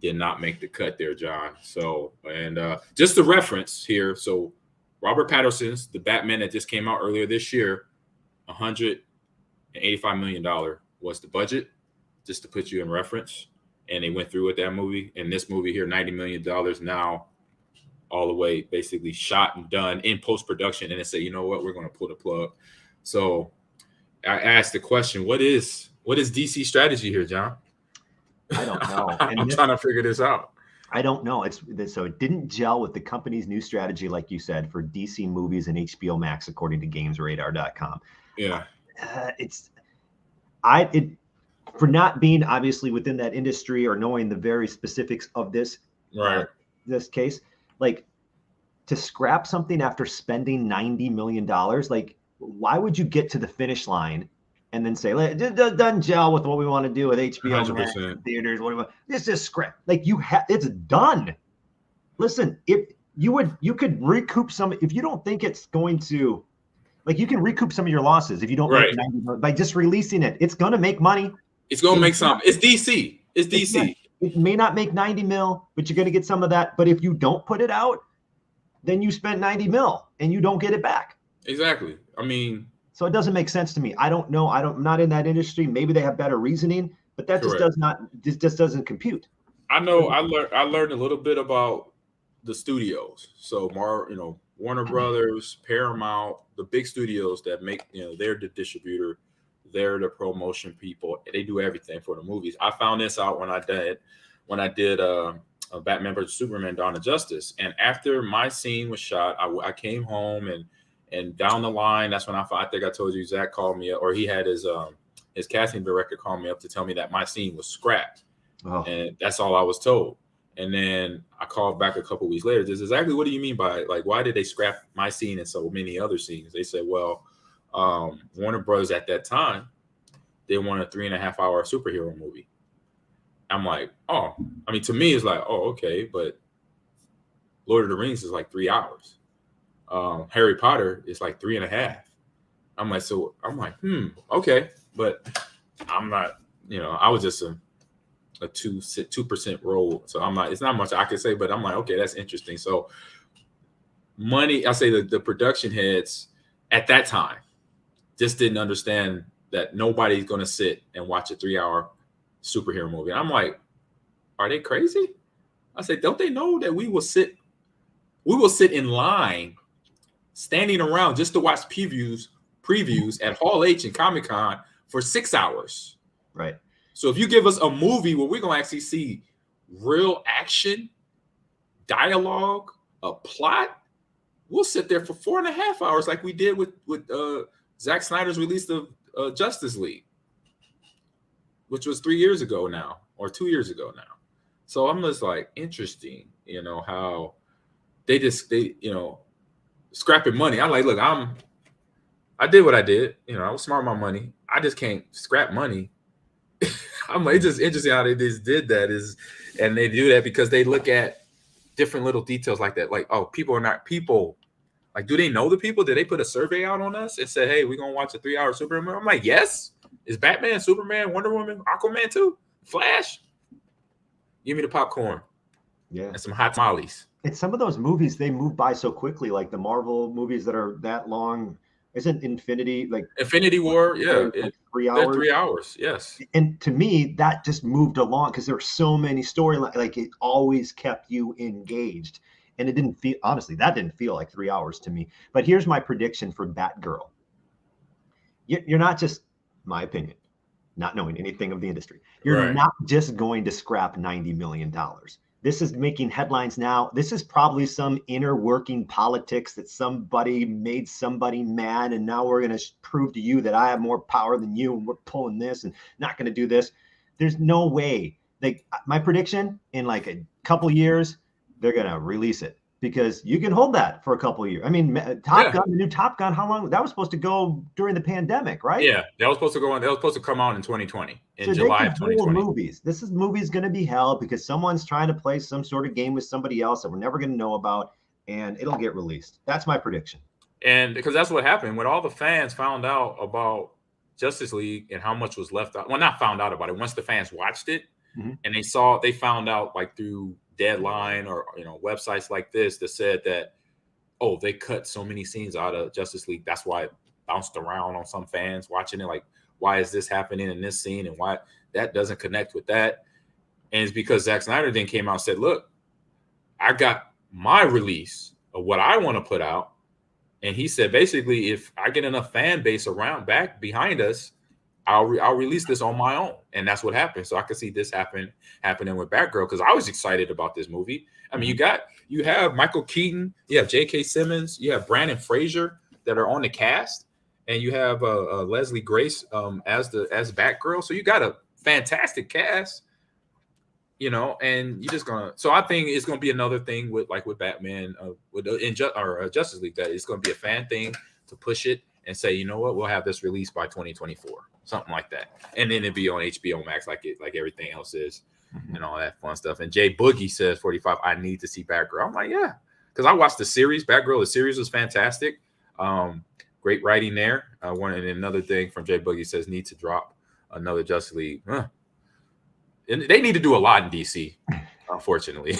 did not make the cut there, John. So, and just the reference here. So Robert Pattinson's The Batman that just came out earlier this year, $185 million was the budget, just to put you in reference. And they went through with that movie. And this movie here, $90 million now, all the way basically shot and done in post-production. And they say, you know what, we're going to pull the plug. So I asked the question, what is DC strategy here, John? I don't know. I'm trying to figure this out. I don't know. So it didn't gel with the company's new strategy, like you said, for DC movies and HBO Max, according to GamesRadar.com. Yeah. For not being obviously within that industry or knowing the very specifics of this, this case, like to scrap something after spending $90 million, like why would you get to the finish line and then say, it doesn't gel with what we want to do with HBO Max theaters? This is scrap. Like it's done. Listen, if you could recoup some, if you don't think it's going to, like you can recoup some of your losses if you don't make 90 million by just releasing it. It's going to make money. It's going to make some. It's DC. It's DC. It may not make 90 mil, but you're going to get some of that. But if you don't put it out, then you spent 90 mil and you don't get it back. Exactly. I mean, so it doesn't make sense to me. I don't know. I'm not in that industry. Maybe they have better reasoning, but that just doesn't compute. I know. I learned a little bit about the studios. So Warner Brothers, Paramount, the big studios that make, they're the distributor, they're the promotion people. They do everything for the movies. I found this out when I did a Batman vs Superman: Dawn of Justice, and after my scene was shot, I came home and down the line, that's when I think I told you Zach called me up, or he had his casting director call me up to tell me that my scene was scrapped. Oh. And that's all I was told. And then I called back a couple weeks later. This is exactly, what do you mean by, like, why did they scrap my scene and so many other scenes? They said, well, Warner Brothers at that time, they wanted a 3.5-hour superhero movie. I'm like, oh, I mean, to me, it's like, oh, okay, but Lord of the Rings is like 3 hours. Harry Potter is like 3.5. I'm like, okay, but I'm not, I was just a 2% roll. So I'm not, it's not much I can say, but I'm like, okay, that's interesting. So I say the production heads at that time just didn't understand that nobody's going to sit and watch a 3-hour superhero movie. And I'm like, are they crazy? I said, don't they know that we will sit in line standing around just to watch previews at Hall H and Comic-Con for 6 hours. Right. So if you give us a movie where we're going to actually see real action dialogue, a plot, we'll sit there for 4.5 hours like we did with Zack Snyder's release of Justice League, which was 3 years ago now, or 2 years ago now. So I'm just like, interesting, how they scrapping money. I'm like, look, I did what I did. I was smart with my money. I just can't scrap money. I'm like, it's just interesting how they just did that and they do that because they look at different little details like that. Like, oh, people are not people. Like, do they know the people? Did they put a survey out on us and say, hey, we're going to watch a 3-hour Superman? I'm like, yes. Is Batman, Superman, Wonder Woman, Aquaman 2, Flash? Give me the popcorn. Yeah. And some hot tamales. And some of those movies, they move by so quickly, like the Marvel movies that are that long. Isn't Infinity War? Yeah. Like 3 hours? 3 hours, yes. And to me, that just moved along because there were so many storylines. Like, it always kept you engaged. And it didn't feel, honestly, that didn't feel like 3 hours to me. But here's my prediction for Batgirl. You're not just, my opinion, not knowing anything of the industry, you're not just going to scrap $90 million. This is making headlines now. This is probably some inner working politics that somebody made somebody mad. And now we're going to prove to you that I have more power than you. And we're pulling this and not going to do this. There's no way. My prediction, in like a couple years, they're going to release it because you can hold that for a couple of years. I mean, Top Gun, the new Top Gun, how long? That was supposed to go during the pandemic, right? Yeah, that was supposed to go on. That was supposed to come out in 2020, in July of 2020. Movies. This movie's going to be held because someone's trying to play some sort of game with somebody else that we're never going to know about, and it'll get released. That's my prediction. And because that's what happened when all the fans found out about Justice League and how much was left out. Well, not found out about it. Once the fans watched it, and they found out like through Deadline or websites like this that said that, oh, they cut so many scenes out of Justice League. That's why it bounced around on some fans watching it. Like, why is this happening in this scene and why that doesn't connect with that? And it's because Zack Snyder then came out and said, look, I got my release of what I want to put out. And he said, basically, if I get enough fan base back behind us, I'll release this on my own. And that's what happened. So I could see this happening with Batgirl because I was excited about this movie. I mean, you have Michael Keaton, you have J.K. Simmons, you have Brandon Fraser that are on the cast, and you have Leslie Grace as Batgirl. So you got a fantastic cast, and you're just gonna. So I think it's gonna be another thing with Batman, Justice League, that it's gonna be a fan thing to push it and say, you know what, we'll have this released by 2024, something like that, and then it'd be on HBO Max like everything else is, and all that fun stuff. And Jay Boogie says 45. I need to see Batgirl. I'm like, yeah, because I watched the series. Batgirl, the series was fantastic. Great writing there. And another thing from Jay Boogie says need to drop another Justice League. And they need to do a lot in DC, unfortunately.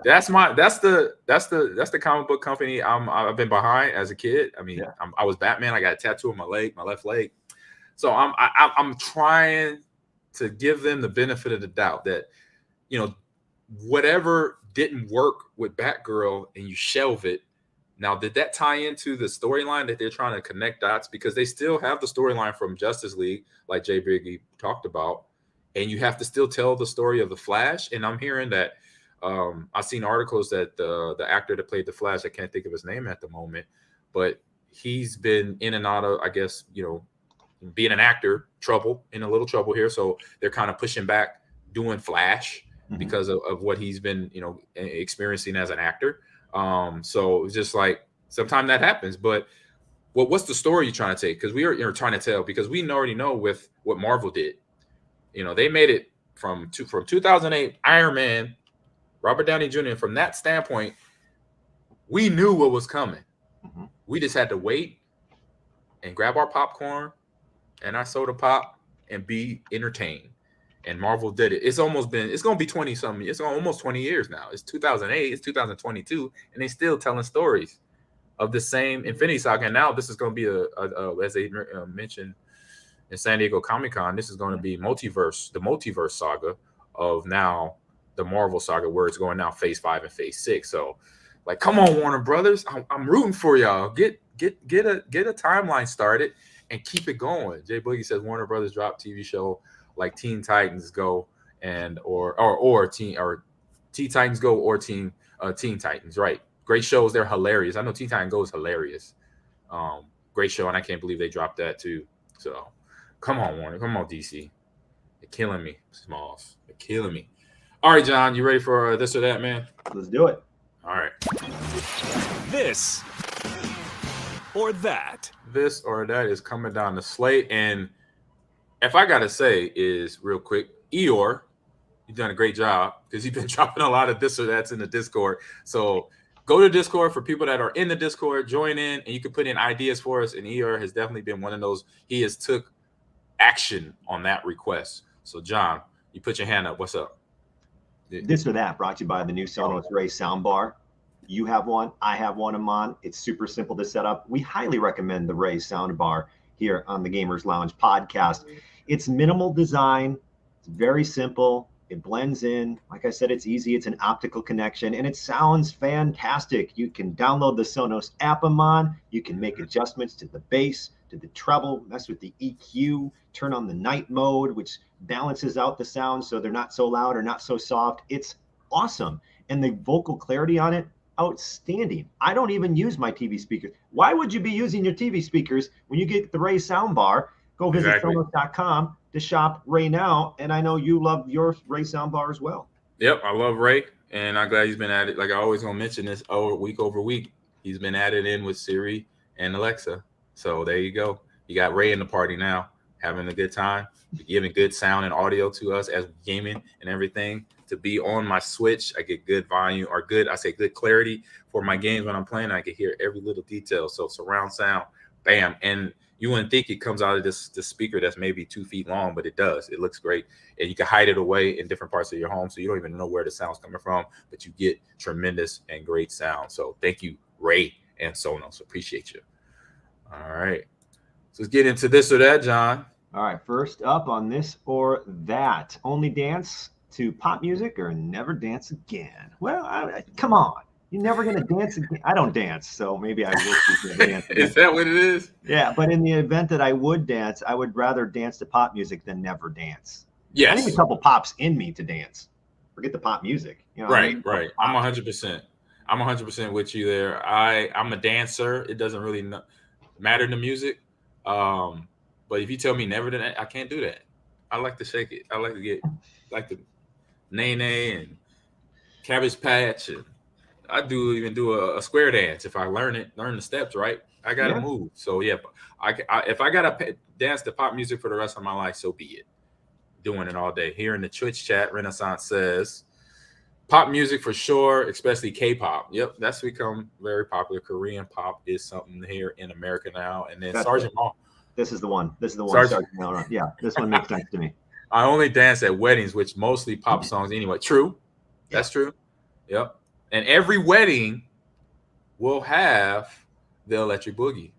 That's the comic book company I've been behind as a kid. I mean, I was Batman. I got a tattoo on my left leg. So I'm trying to give them the benefit of the doubt that, whatever didn't work with Batgirl and you shelve it. Now, did that tie into the storyline that they're trying to connect dots? Because they still have the storyline from Justice League, like Jay Biggie talked about, and you have to still tell the story of the Flash. And I'm hearing that I've seen articles that the actor that played the Flash, I can't think of his name at the moment, but he's been in and out of, I guess, being an actor, in a little trouble here. So they're kind of pushing back doing Flash because of what he's been, experiencing as an actor. So it's just like sometimes that happens. But what's the story you're trying to take? Because we are trying to tell, because we already know with what Marvel did. They made it from 2008, Iron Man, Robert Downey Jr. From that standpoint, we knew what was coming. We just had to wait and grab our popcorn and our soda pop and be entertained. And Marvel did it. It's going to be 20 something. It's almost 20 years now. It's 2008, it's 2022, and they still telling stories of the same Infinity Saga. And now this is going to be as they mentioned in San Diego Comic-Con, this is going to be the multiverse saga of now the Marvel saga, where it's going now phase 5 and phase 6. So, like, come on, Warner Brothers, I'm rooting for y'all. Get a timeline started and keep it going. Jay Boogie says Warner Brothers drop TV show like Teen Titans Go or Teen Titans Go or Teen Titans, right? Great shows. They're hilarious. I know Teen Titans Go is hilarious. Great show, and I can't believe they dropped that too. So, come on, Warner. Come on, DC. They're killing me, Smalls. They're killing me. All right, John, you ready for this or that, man? Let's do it. All right. This or that. This or that is coming down the slate, and if I gotta say, is real quick, Eeyore, you've done a great job because you've been dropping a lot of this or that's in the Discord. So go to Discord for people that are in the Discord, join in, and you can put in ideas for us. And Eeyore has definitely been one of those. He has took action on that request. So John, you put your hand up. What's up? This or that brought to you by the new Sonos Ray soundbar. You have one, I have one, Ahman. It's super simple to set up. We highly recommend the Ray soundbar here on the Gamers Lounge podcast. It's minimal design. It's very simple. It blends in. Like I said, it's easy. It's an optical connection, and it sounds fantastic. You can download the Sonos app, Ahman. You can make adjustments to the bass, to the treble, mess with the EQ, turn on the night mode, which balances out the sound so they're not so loud or not so soft. It's awesome. And the vocal clarity on it, outstanding. I don't even use my TV speakers. Why would you be using your TV speakers when you get the Ray soundbar? Go visit Sonos.com to shop Ray now. And I know you love your Ray soundbar as well. Yep, I love Ray, and I'm glad he's been at it. Like I always gonna mention this over week. He's been added in with Siri and Alexa. So there you go. You got Ray in the party now, having a good time, giving good sound and audio to us as gaming and everything. To be on my Switch, I get good volume or good clarity for my games when I'm playing. I can hear every little detail. So surround sound, bam. And you wouldn't think it comes out of this speaker that's maybe 2 feet long, but it does. It looks great. And you can hide it away in different parts of your home so you don't even know where the sound's coming from, but you get tremendous and great sound. So thank you, Ray and Sonos. Appreciate you. All right. So let's get into this or that, John. All right. First up on this or that. Only dance to pop music or never dance again? Well, come on. You're never going to dance again. I don't dance, so maybe I wish you could dance. Is that what it is? Yeah, but in the event that I would dance, I would rather dance to pop music than never dance. Yes. I need a couple pops in me to dance. Forget the pop music. You know, right. I'm 100%. I'm 100% with you there. I'm a dancer. It doesn't really matter the music. But if you tell me never to, I can't do that. I like to shake it. I like to get the nay and cabbage patch, and I even do a square dance if I learn the steps right. I gotta move. So yeah, if I gotta dance to pop music for the rest of my life, so be it. Doing it all day. Here in the Twitch chat, Renaissance says pop music for sure, especially K-pop. Yep, that's become very popular. Korean pop is something here in America now. And then Sergeant Maul. This is the one. Sergeant Maul. Yeah, this one makes sense to me. I only dance at weddings, which mostly pop songs anyway. True. That's true. Yep. And every wedding will have the electric boogie,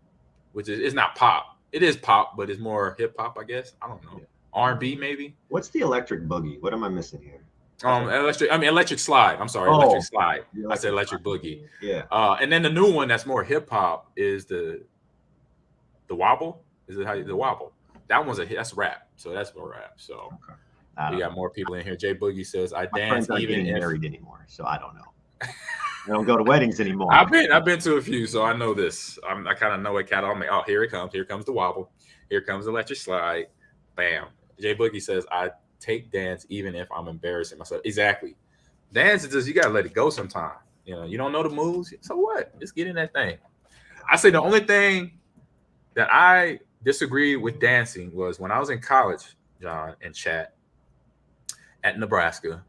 which is it's not pop. It is pop, but it's more hip hop, I guess. I don't know. Yeah. R&B maybe. What's the electric boogie? What am I missing here? Electric slide. I'm sorry, electric slide. I said electric boogie. Yeah. And then the new one that's more hip hop is the wobble. Is it the wobble? That one's that's rap. So that's more rap. So we got more people in here. Jay Boogie says, "I dance even if married anymore." So I don't know. I don't go to weddings anymore. I've been to a few, so I know this. I kind of know what cat on me. Oh, here it comes. Here comes the wobble. Here comes the electric slide. Bam. Jay Boogie says, "I take dance even if I'm embarrassing myself." Exactly. Dance is just you gotta let it go sometime. You know, you don't know the moves. So what? Just get in that thing. I say the only thing that I disagreed with dancing was when I was in college, John, and chat at Nebraska,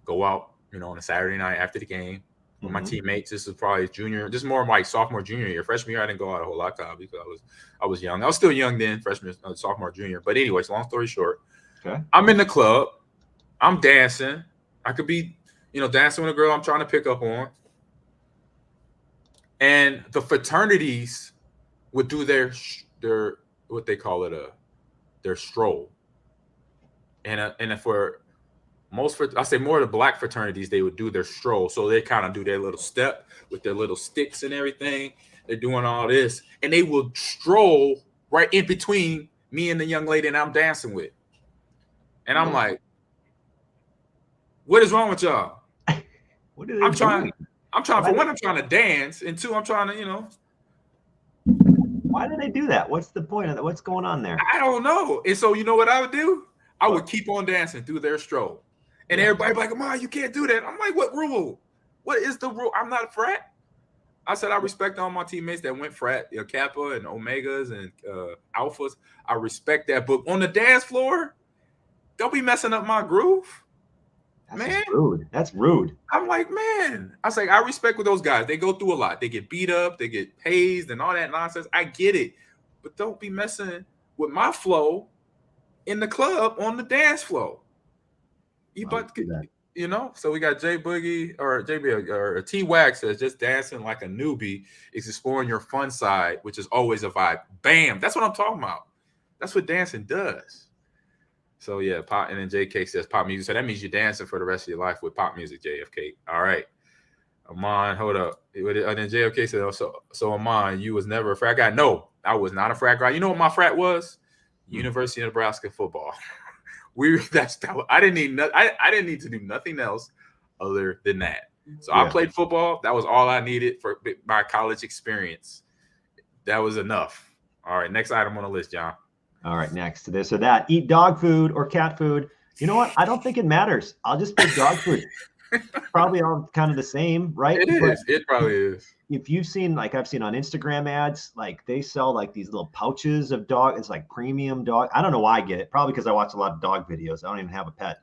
go out, on a Saturday night after the game with my teammates. This is probably this is more like sophomore, junior year. Freshman year, I didn't go out a whole lot because I was young. I was still young then, freshman, sophomore, junior. But anyways, long story short, I'm in the club, I'm dancing. I could be, dancing with a girl I'm trying to pick up on. And the fraternities would do their what they call it, their stroll. And for most, I say more of the black fraternities, they would do their stroll. So they kind of do their little step with their little sticks and everything. They're doing all this. And they will stroll right in between me and the young lady that I'm dancing with. And I'm like, what is wrong with y'all? What are they I'm doing? trying for one, I'm trying to dance, and two, I'm trying to, Why do they do that? What's the point of that? What's going on there? I don't know. And so you know what I would do? I would keep on dancing through their stroll. And everybody like, "Ma, you can't do that." I'm like, "What rule? What is the rule? I'm not a frat." I said I respect all my teammates that went frat, Kappa and Omegas and Alphas. I respect that. But on the dance floor, don't be messing up my groove. That's rude. That's rude. I'm like, man. I was like, I respect with those guys. They go through a lot. They get beat up, they get hazed and all that nonsense. I get it. But don't be messing with my flow in the club on the dance floor. So we got J Boogie or JB or T Wax says just dancing like a newbie is exploring your fun side, which is always a vibe. Bam. That's what I'm talking about. That's what dancing does. So yeah, pop, and then JK says pop music. So that means you're dancing for the rest of your life with pop music, JFK. All right. Ahman, hold up. And then JFK said, so Ahman, you was never a frat guy? No, I was not a frat guy. You know what my frat was? University of Nebraska football. I didn't need to do nothing else other than that. So I played football. That was all I needed for my college experience. That was enough. All right, next item on the list, John. All right, next to this or that. Eat dog food or cat food. You know what? I don't think it matters. I'll just pick dog food. Probably all kind of the same, right? It probably is. If you've seen, like I've seen on Instagram ads, like they sell like these little pouches of dog. It's like premium dog. I don't know why I get it. Probably because I watch a lot of dog videos. I don't even have a pet,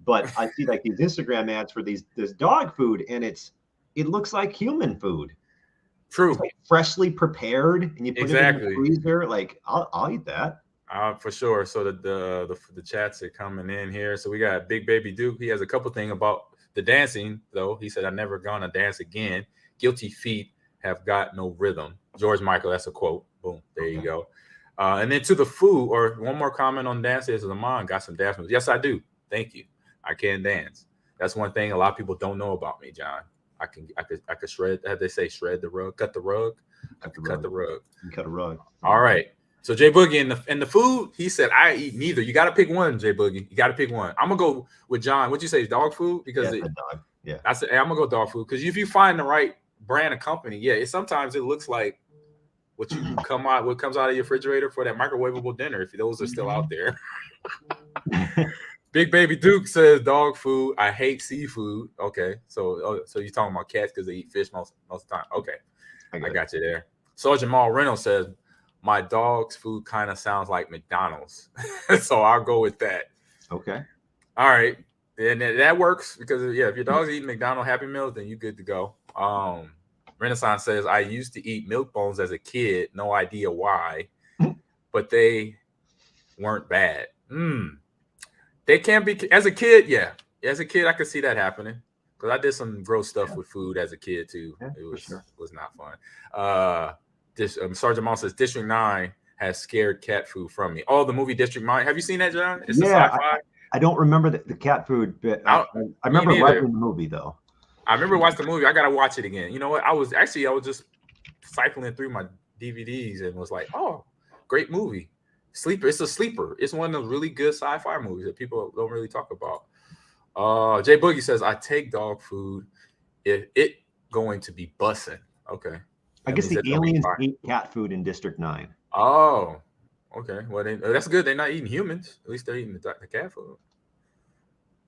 but I see like these Instagram ads for this dog food, and it looks like human food. True. It's like freshly prepared, and you put it in the freezer. Like I'll eat that. For sure. So the chats are coming in here. So we got Big Baby Duke. He has a couple things about the dancing, though. He said, "I never gonna dance again. Guilty feet have got no rhythm." George Michael, that's a quote. Boom, there you go. And then to the food, or one more comment on dancing is Ahman got some dance moves. Yes, I do. Thank you. I can dance. That's one thing a lot of people don't know about me, John. I could shred. How they say, shred the rug, cut the rug. I can cut the rug. You cut a rug. All right. So Jay Boogie in the food, he said, "I eat neither." You got to pick one, Jay Boogie. You got to pick one. I'm gonna go with John. What'd you say? Dog food? Because dog. Yeah. I said, hey, I'm gonna go dog food because if you find the right brand of company, sometimes it looks like what comes out of your refrigerator for that microwavable dinner. If those are still out there. Big Baby Duke says dog food. I hate seafood. Okay, so you're talking about cats because they eat fish most of the time. Okay, I got you there. Sergeant Maul Reynolds says my dog's food kind of sounds like McDonald's, so I'll go with that. Okay. All right. And that works because if your dog's eating McDonald's Happy Meals, then you're good to go. Renaissance says I used to eat milk bones as a kid, no idea why, but they weren't bad. They can be as a kid, yeah. As a kid, I could see that happening because I did some gross stuff with food as a kid too. Yeah, it was not fun. Sergeant Maul says District 9 has scared cat food from me. Oh, the movie District 9. Have you seen that, John? It's a sci-fi. I don't remember the cat food bit. I remember watching the movie though. I remember watching the movie. I gotta watch it again. You know what? I was just cycling through my DVDs and was like, "Oh, great movie, Sleeper." It's a sleeper. It's one of those really good sci-fi movies that people don't really talk about. Jay Boogie says, "I take dog food if it going to be bussin'." Okay. I guess the aliens ate cat food in District 9. Oh. Okay, well, that's good. They're not eating humans. At least they're eating the cat food.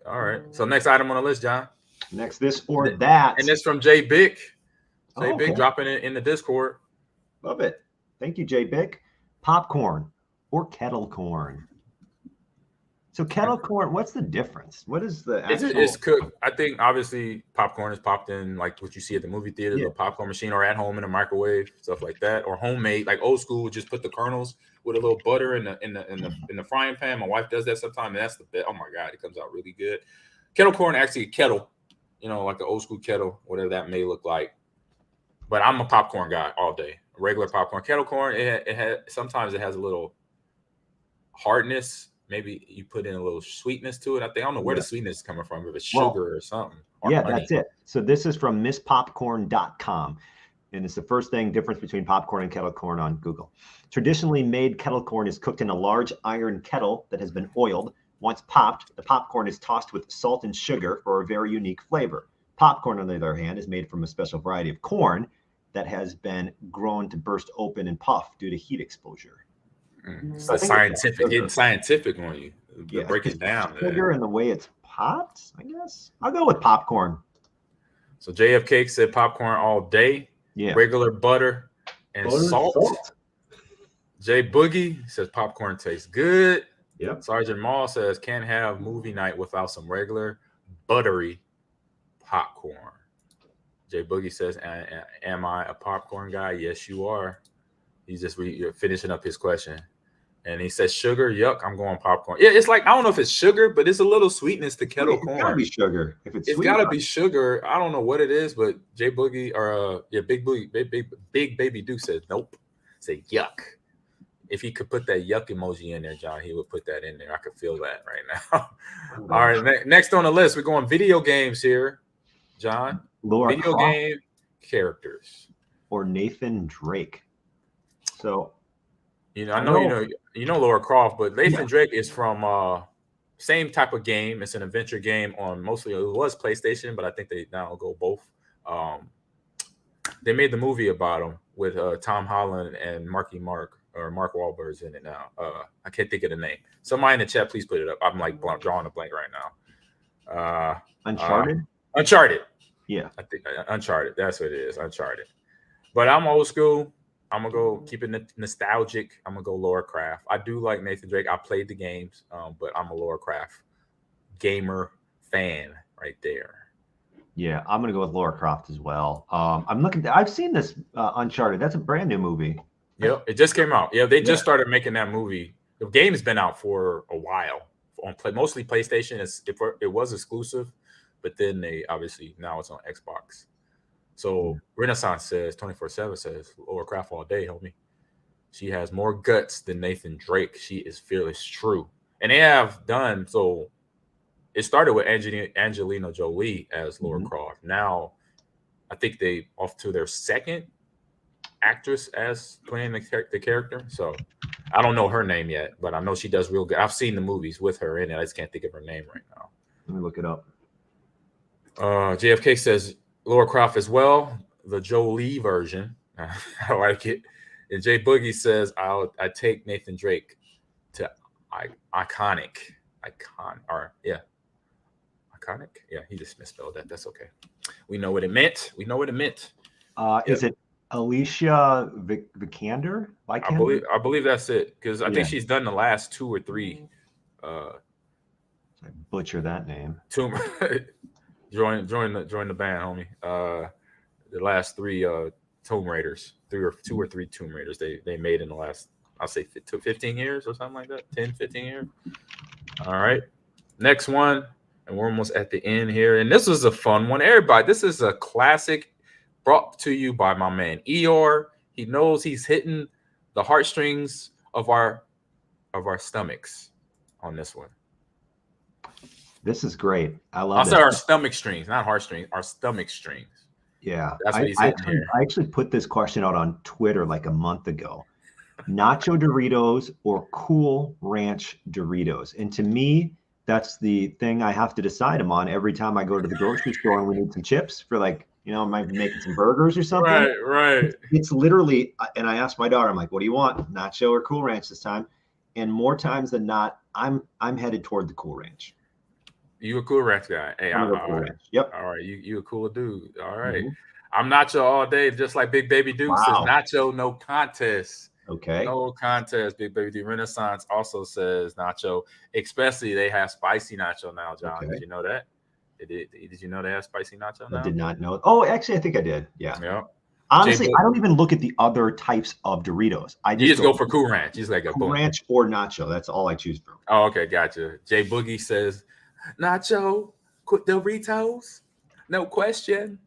All right. So next item on the list, John. Next, this or that. And it's from Jay Bick. Bick dropping it in the Discord. Love it. Thank you, Jay Bick. Popcorn or kettle corn. So kettle corn, what's the difference? What is the actual... It's cooked. I think obviously popcorn is popped in like what you see at the movie theater, the popcorn machine, or at home in a microwave, stuff like that, or homemade, like old school. Just put the kernels with a little butter in the frying pan. My wife does that sometimes, and that's the best. Oh my god, it comes out really good. Kettle corn, actually a kettle, like an old school kettle, whatever that may look like. But I'm a popcorn guy all day. Regular popcorn, kettle corn. Sometimes it has a little hardness. Maybe you put in a little sweetness to it. I don't know where the sweetness is coming from, if it's sugar or something. Or honey. That's it. So this is from misspopcorn.com. And it's the first difference between popcorn and kettle corn on Google. Traditionally made kettle corn is cooked in a large iron kettle that has been oiled. Once popped, the popcorn is tossed with salt and sugar for a very unique flavor. Popcorn, on the other hand, is made from a special variety of corn that has been grown to burst open and puff due to heat exposure. So scientific, getting scientific on you. Yeah, breaking down sugar and the way it's popped, I guess. I'll go with popcorn. So JFK said popcorn all day. Yeah. Regular butter and salt. Jay Boogie says popcorn tastes good. Yep. Sergeant Maul says can't have movie night without some regular buttery popcorn. Jay Boogie says, am I a popcorn guy? Yes, you are. He's just finishing up his question. And he says, sugar, yuck, I'm going popcorn. Yeah, it's like, I don't know if it's sugar, but it's a little sweetness to kettle corn. It's gotta be sugar. If it's sweet, gotta be sugar. I don't know what it is, but Jay Boogie or Big Boogie, Big Baby Duke says, nope. Say yuck. If he could put that yuck emoji in there, John, he would put that in there. I could feel that right now. All right, next on the list, we're going video games here, John. Laura video Croft game characters or Nathan Drake. So, you know Laura Croft, but Nathan Drake is from same type of game. It's an adventure game on mostly it was PlayStation, but I think they now go both. They made the movie about him with Tom Holland and Mark Mark Wahlberg's in it now. I can't think of the name. Somebody in the chat, please put it up. I'm like drawing a blank right now. Uncharted. Uncharted. Yeah, I think Uncharted. That's what it is. Uncharted. But I'm old school. I'm gonna go keep it nostalgic. I'm gonna go Laura Croft. I do like Nathan Drake. I played the games, but I'm a Laura Croft gamer fan right there. Yeah, I'm gonna go with Laura Croft as well. I've seen this Uncharted. That's a brand new movie. Yep, it just came out. Yeah, they just started making that movie. The game has been out for a while on mostly PlayStation. It was exclusive, but then they obviously now it's on Xbox. So Renaissance says 24/7 says Laura Croft all day, homie. She has more guts than Nathan Drake. She is fearless, true, and they have done so. It started with Angelina Jolie as Laura Croft. Now, I think they off to their second actress as playing the character. So I don't know her name yet, but I know she does real good. I've seen the movies with her in it. I just can't think of her name right now. Let me look it up. JFK says Laura Croft as well, the Jolie version. I like it. And Jay Boogie says I take Nathan Drake to iconic. Iconic. Yeah, he just misspelled that. That's okay. We know what it meant. Is it Alicia Vikander? I believe that's it because I think she's done the last 2 or 3. I butcher that name. Join the band, homie. The last 3 Tomb Raiders, 2 or 3 Tomb Raiders they made in the last, I'll say 15 years or something like that. 10, 15 years. All right. Next one. And we're almost at the end here. And this was a fun one. Everybody, this is a classic brought to you by my man Eeyore. He knows he's hitting the heartstrings of our stomachs on this one. This is great. I'll say our stomach strings, not heartstrings, our stomach strings. Yeah. That's what he's hitting here. I actually put this question out on Twitter like a month ago. Nacho Doritos or Cool Ranch Doritos. And to me, that's the thing I have to decide them on every time I go to the grocery store and we need some chips for I might be making some burgers or something. Right. It's literally, and I asked my daughter, I'm like, what do you want? Nacho or Cool Ranch this time? And more times than not, I'm headed toward the Cool Ranch. You a Cool Ranch guy. Hey, I'm a Cool Ranch. Yep. All right. You a cool dude. All right. I'm Nacho all day, just like Big Baby Duke says. Nacho, no contest. Okay. No contest. Big Baby Duke. Renaissance also says Nacho. Especially they have spicy nacho now, John. Okay. Did you know that? Did you know they have spicy nacho now? I did not know. Oh, actually, I think I did. Yeah. Honestly, I don't even look at the other types of Doritos. You just go for Cool Ranch. Just like a Cool Ranch or Nacho. That's all I choose from. Oh, okay. Gotcha. Jay Boogie says Nacho, Doritos. No question.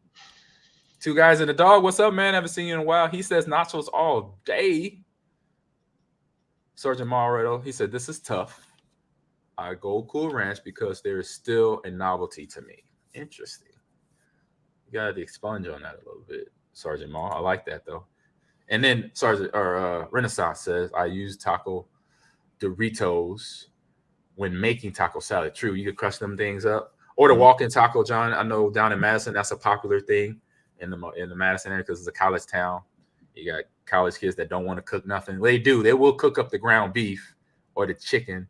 2 guys and a dog. What's up, man? Haven't seen you in a while. He says nachos all day. Sergeant Marretto, he said, this is tough. I go Cool Ranch because there is still a novelty to me. Interesting. You got to expunge on that a little bit, Sergeant Ma. I like that, though. And then Renaissance says, I use taco Doritos when making taco salad. True, you could crush them things up. Or the walk-in taco, John. I know down in Madison, that's a popular thing in the Madison area because it's a college town. You got college kids that don't want to cook nothing. They do. They will cook up the ground beef or the chicken,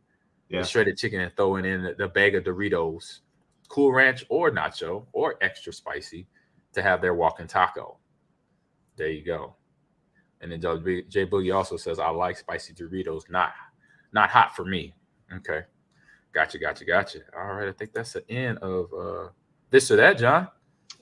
the shredded chicken, and throw it in the bag of Doritos, Cool Ranch or nacho or extra spicy to have their walk-in taco. There you go. And then Jay Boogie also says, I like spicy Doritos, not hot for me. Okay. Gotcha. All right. I think that's the end of this or that, John.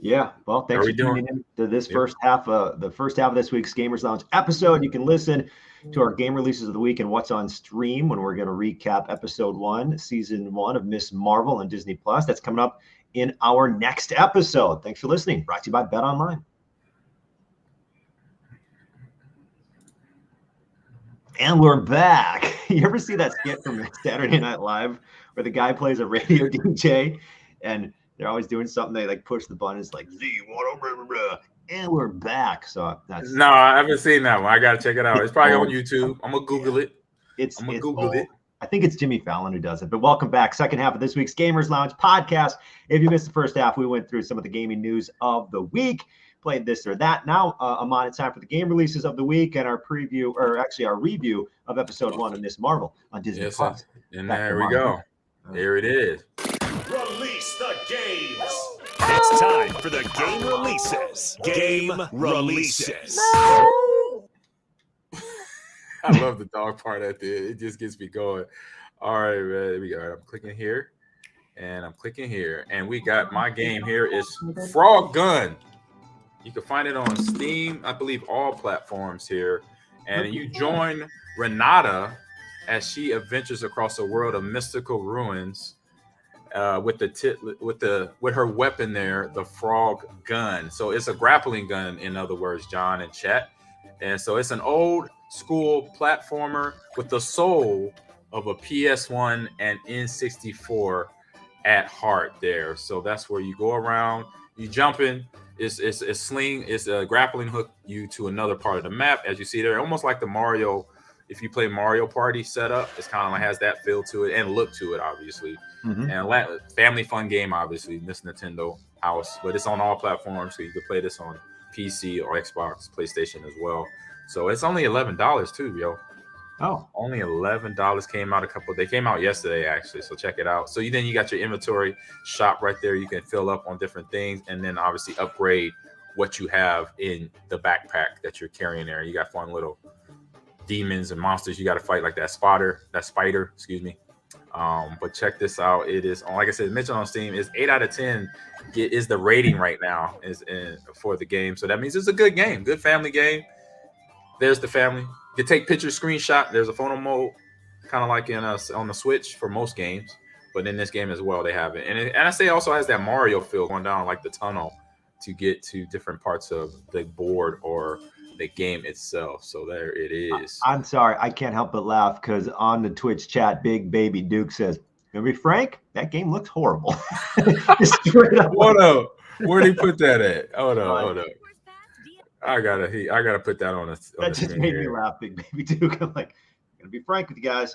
Yeah. Well, thanks for tuning in to this first half of this week's Gamers Lounge episode. You can listen to our game releases of the week and what's on stream when we're going to recap episode 1, season 1 of Miss Marvel on Disney Plus. That's coming up in our next episode. Thanks for listening. Brought to you by Bet Online. And we're back. You ever see that skit from Saturday Night Live where the guy plays a radio DJ and they're always doing something? They like push the button. It's like, and we're back. So that's no, I haven't seen that one. I got to check it out. It's probably on YouTube. I'm going to Google it. I'm going to Google it. I think it's Jimmy Fallon who does it. But welcome back. Second half of this week's Gamers Lounge podcast. If you missed the first half, we went through some of the gaming news of the week. Played this or that. Now, Ahman, it's time for the game releases of the week and our preview, or actually our review of episode 1 of Miss Marvel on Disney Plus. And there we go. There it is. Release the games. It's time for the game releases. Game releases. I love the dog part at the end. It just gets me going. All right, man. There we go. I'm clicking here, and I'm clicking here, and we got my game here is Frog Gun. You can find it on Steam, I believe all platforms here. And you join Renata as she adventures across a world of mystical ruins with her weapon there, the frog gun. So it's a grappling gun, in other words, John and chat. And so it's an old school platformer with the soul of a PS1 and N64 at heart there. So that's where you go around, you jump in. It's a grappling hook you to another part of the map, as you see there, almost like the Mario. If you play Mario Party setup, it's kind of like has that feel to it and look to it, obviously. Mm-hmm. And family fun game, obviously, Miss Nintendo house, but it's on all platforms, so you can play this on PC or Xbox, PlayStation as well. So it's only $11 too, yo. Oh, only $11 they came out yesterday, actually. So check it out. So then you got your inventory shop right there. You can fill up on different things and then obviously upgrade what you have in the backpack that you're carrying there. You got fun little demons and monsters you got to fight, like that spider, excuse me. But check this out. It is, like I said, mentioned on Steam, is 8 out of 10 is the rating right now for the game. So that means it's a good game, good family game. There's the family. You can take pictures, screenshot. There's a photo mode, kind of like on the Switch for most games, but in this game as well, they have it. And I say it also has that Mario feel going down like the tunnel to get to different parts of the board or the game itself. So there it is. I'm sorry, I can't help but laugh because on the Twitch chat, Big Baby Duke says, "Gonna be frank, that game looks horrible." Straight up. Hold up. Where'd he put that at? Hold up. I gotta put that on the that just made me laugh, Big Baby Duke. I'm like, gonna be frank with you guys,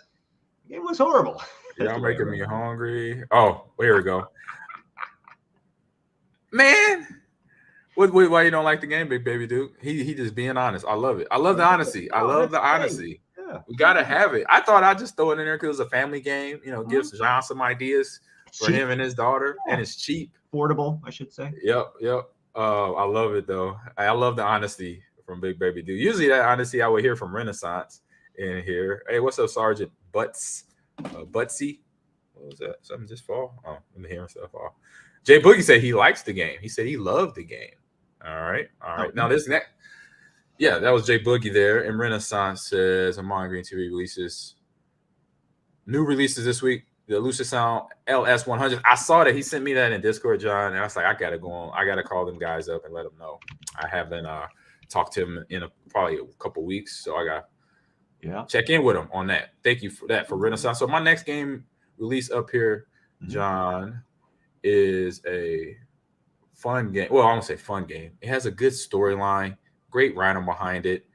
the game was horrible. Y'all making me hungry. Oh, here we go. Man, why you don't like the game, Big Baby Duke? He just being honest. I love it. I love the honesty. I love the honesty. Yeah. We gotta have it. I thought I'd just throw it in there because it's a family game. Gives John some ideas for him and his daughter, and it's cheap, affordable, I should say. Yep. I love it though. I love the honesty from Big Baby Dude. Usually that honesty I would hear from Renaissance in here. Hey, what's up, Sergeant Butsy? What was that? Something just fall? Oh, I'm hearing stuff fall. Jay Boogie said he likes the game. He said he loved the game. All right. Okay. Now this next, that was Jay Boogie there. And Renaissance says Ahman Green TV releases new releases this week. The Lucid Sound LS100. I saw that he sent me that in Discord, John, and I was like, I gotta go on. I gotta call them guys up and let them know. I haven't talked to him in probably a couple weeks, so I got check in with him on that. Thank you for that for Renaissance. So my next game release up here, John, is a fun game. Well, I won't say fun game. It has a good storyline, great writing behind it,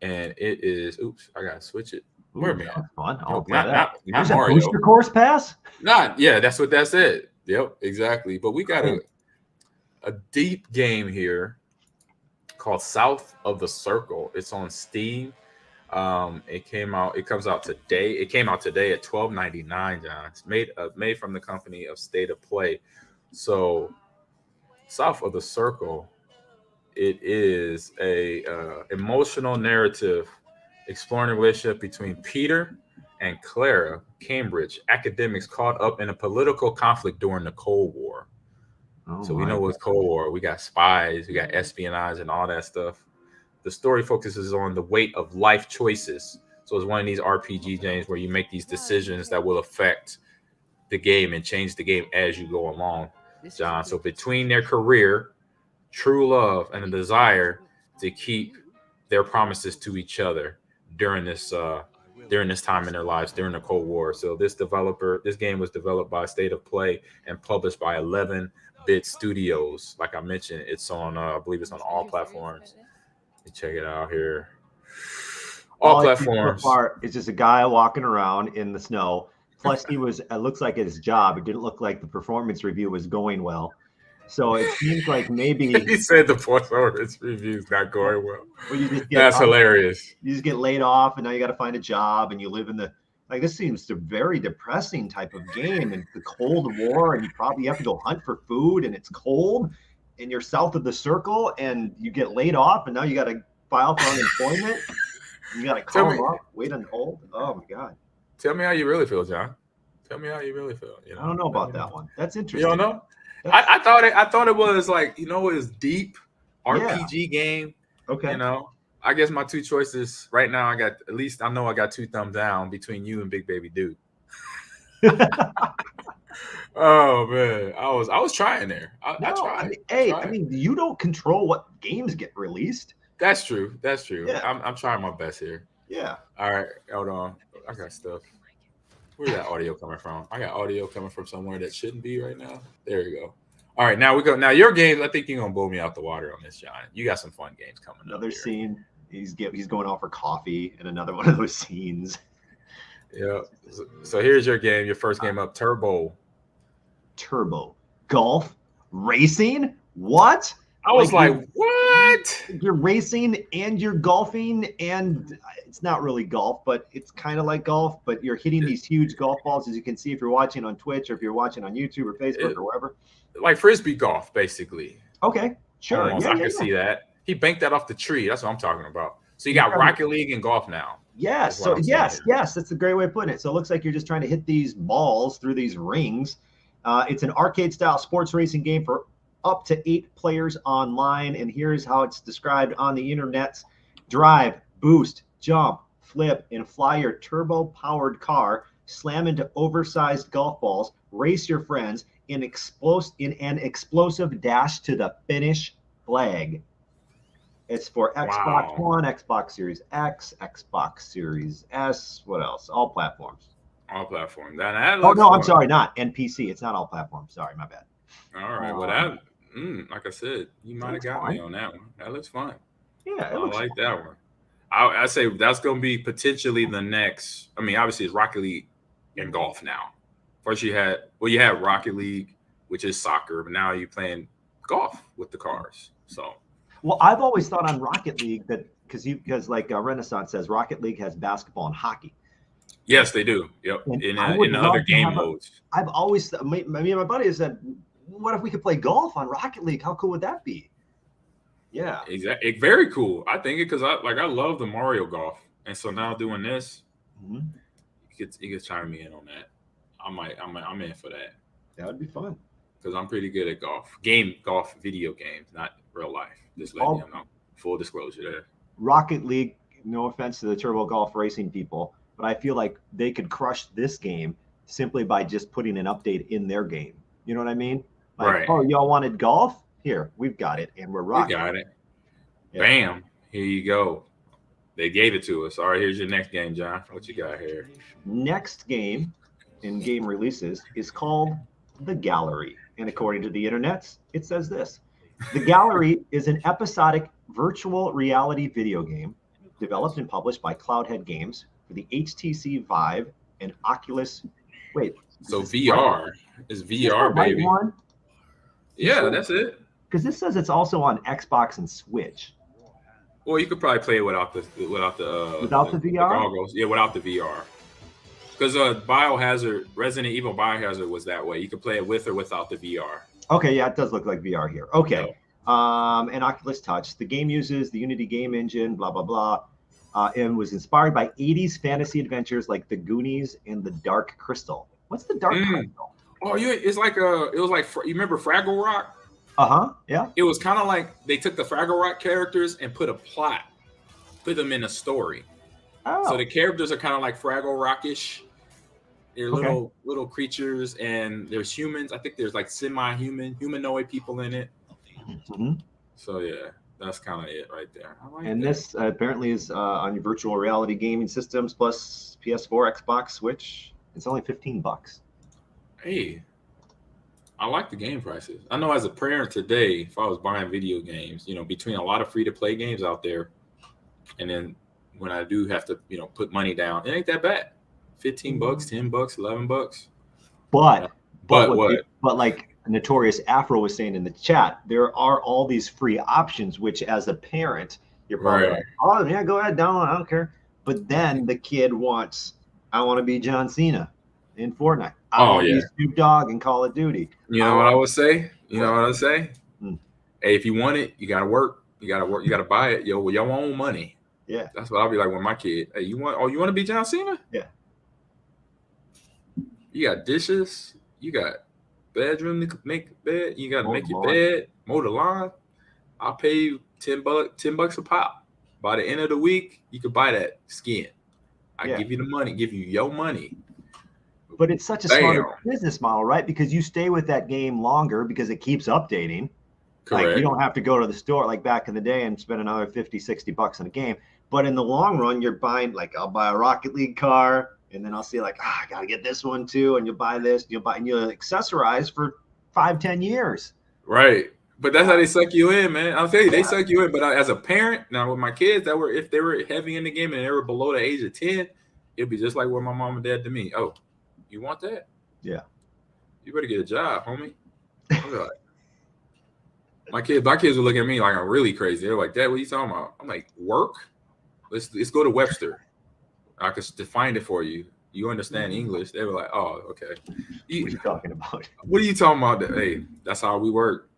and it is. Oops, I gotta switch it. Where man? Fun. Not There's a Mario. booster course pass? That's what that said. Yep, exactly. But we got a deep game here called South of the Circle. It's on Steam. It comes out today. It came out today at $12.99, John. It's made from the company of State of Play. So South of the Circle, it is a emotional narrative exploring the relationship between Peter and Clara Cambridge, academics caught up in a political conflict during the Cold War. So we know what's Cold War. We got spies, we got espionage, and all that stuff. The story focuses on the weight of life choices. So it's one of these RPG games where you make these decisions that will affect the game and change the game as you go along, John. So between their career, true love, and a desire to keep their promises to each other during this time in their lives during the Cold War. So this game was developed by State of Play and published by 11-Bit Studios. Like I mentioned, it's on I believe it's on all platforms. You check it out here. All platforms. It's just a guy walking around in the snow. Plus, it looks like his job. It didn't look like the performance review was going well. So it seems like maybe he said the performance review is not going well. That's hilarious. You just get laid off, and now you got to find a job, and you live in this seems a very depressing type of game, and the Cold War, and you probably have to go hunt for food, and it's cold, and you're south of the circle, and you get laid off, and now you got to file for unemployment. You got to call them up, wait on hold. Oh my God! Tell me how you really feel, John. Tell me how you really feel. I don't know about that one. That's interesting. You don't know? I thought it was like, it was deep RPG game. Okay. I guess my two choices right now, I got 2 thumbs down between you and Big Baby Dude. Oh man, I was trying there. I tried. I mean, you don't control what games get released. That's true. Yeah. I'm trying my best here. Yeah. All right, hold on. I got stuff. Where's that audio coming from? I got audio coming from somewhere that shouldn't be right now. There you go. All right, now we go. Now your games, I think you're gonna blow me out the water on this, John. You got some fun games coming up. Another scene. He's going out for coffee in another one of those scenes. Yeah. So here's your game. Your first game up, Turbo. Golf racing. What? I was like, what? You're racing and you're golfing, and it's not really golf, but it's kind of like golf, but you're hitting these huge golf balls, as you can see if you're watching on Twitch or if you're watching on YouTube or Facebook or wherever. Like Frisbee golf, basically. Okay, sure. Almost. I can see that. He banked that off the tree. That's what I'm talking about. So you got Rocket League and golf now. Yes. So yes, that's a great way of putting it. So it looks like you're just trying to hit these balls through these rings. It's an arcade-style sports racing game for up to 8 players online, and here's how it's described on the internet. Drive, boost, jump, flip, and fly your turbo-powered car, slam into oversized golf balls, race your friends in an explosive dash to the finish flag. It's for Xbox One, Xbox Series X, Xbox Series S, what else? All platforms. All platforms. I'm sorry, not NPC. It's not all platforms. Sorry, my bad. All right. Well, like I said, you might have got me on that one. That looks fun. Yeah, I like that one. I say that's going to be potentially the next. I mean, obviously, it's Rocket League and golf now. First, you had Rocket League, which is soccer, but now you're playing golf with the cars. So, well, I've always thought on Rocket League that because like Renaissance says, Rocket League has basketball and hockey. Yes, they do. Yep. In other game modes. I've always, me and my buddy said, what if we could play golf on Rocket League? How cool would that be? Yeah. Exactly. Very cool. I think it because I love the Mario golf. And so now doing this, you could chime me in on that. I'm in for that. That would be fun. Because I'm pretty good at golf video games, not real life. Just letting you know. Full disclosure there. Rocket League, no offense to the Turbo Golf racing people, but I feel like they could crush this game simply by just putting an update in their game. You know what I mean? Like, right. Oh, y'all wanted golf? Here, we've got it, and we're rocking. We got it. Yeah. Bam. Here you go. They gave it to us. All right, here's your next game, John. What you got here? Next game in game releases is called The Gallery. And according to the internet, it says this. The Gallery is an episodic virtual reality video game developed and published by Cloudhead Games for the HTC Vive and Oculus. Wait, So VR is VR, right baby. one? Yeah, that's it. Because this says it's also on Xbox and Switch. Well, you could probably play it without the Without the VR? the goggles. Yeah, without the VR. Because Resident Evil Biohazard was that way. You could play it with or without the VR. Okay, yeah, it does look like VR here. Okay. Yeah. And Oculus Touch. The game uses the Unity game engine, blah, blah, blah. And was inspired by 80s fantasy adventures like The Goonies and The Dark Crystal. What's The Dark Crystal? Oh, yeah, it was like you remember Fraggle Rock? Yeah. It was kind of like they took the Fraggle Rock characters and put them in a story. Oh. So the characters are kind of like Fraggle Rockish. They're little creatures, and there's humans. I think there's like humanoid people in it. Mm-hmm. So yeah, that's kind of it right there. And this apparently is on your virtual reality gaming systems plus PS4, Xbox, Switch. It's only $15. Hey, I like the game prices. I know as a parent today, if I was buying video games, between a lot of free-to-play games out there, and then when I do have to, put money down, it ain't that bad. $15, $10, $11. But what? But like Notorious Afro was saying in the chat, there are all these free options, which as a parent, you're probably like, oh yeah, go ahead, download, I don't care. But then the kid wants, I want to be John Cena in Fortnite. I want to be Snoop Dogg in Call of Duty. You know what I would say? Hey, if you want it, you gotta work. You gotta buy it. With your own money. Yeah. That's what I'll be like with my kid. Hey, you want to be John Cena? Yeah. You got dishes. You got bedroom to make bed. You got to make your lawn. bed, mow the lawn. I'll pay you $10 a pop. By the end of the week, you could buy that skin. I give you the money, give you your money. But it's such a smart business model, right? Because you stay with that game longer because it keeps updating. Correct. Like you don't have to go to the store like back in the day and spend another $50, $60 on a game. But in the long run, you're buying, like, I'll buy a Rocket League car, and then I'll see like, I gotta get this one too, and you'll buy this, and you'll accessorize for 5-10 years. Right. But that's how they suck you in, man. I'll tell you, they suck you in. But as a parent, now with my kids, if they were heavy in the game and they were below the age of 10, it'd be just like what my mom and dad to me. Oh, you want that? Yeah. You better get a job, homie. My kids were looking at me like I'm really crazy. They're like, Dad, what are you talking about? I'm like, work? Let's go to Webster. I could define it for you. You understand English? They were like, oh, okay. What are you talking about? What are you talking about? Hey, that's how we work.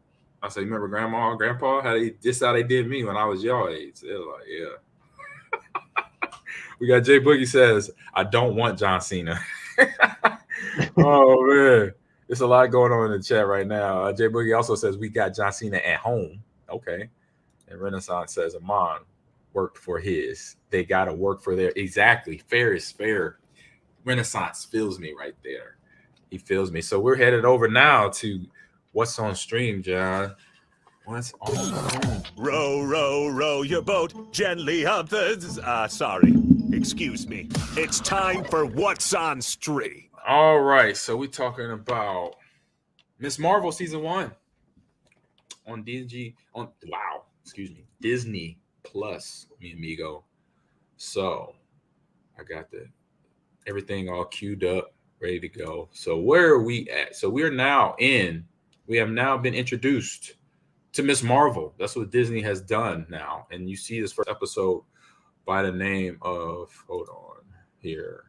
I said, remember Grandma and Grandpa? This how they did me when I was your age. They were like, yeah. We got Jay Boogie says, I don't want John Cena. Oh, man. There's a lot going on in the chat right now. Jay Boogie also says, we got John Cena at home. Okay. And Renaissance says, Ahman worked for his. They got to work for their. Exactly. Fair is fair. Renaissance feels me right there. He feels me. So we're headed over now to what's on stream, John. What's on stream? Row, row, row your boat gently up the... sorry. Excuse me. It's time for What's on Stream. All right. So we're talking about Ms. Marvel Season 1 on Disney Plus, mi amigo. So I got everything all queued up, ready to go. So where are we at? So we have now been introduced to Ms. Marvel. That's what Disney has done now. And you see this first episode by the name of, hold on here,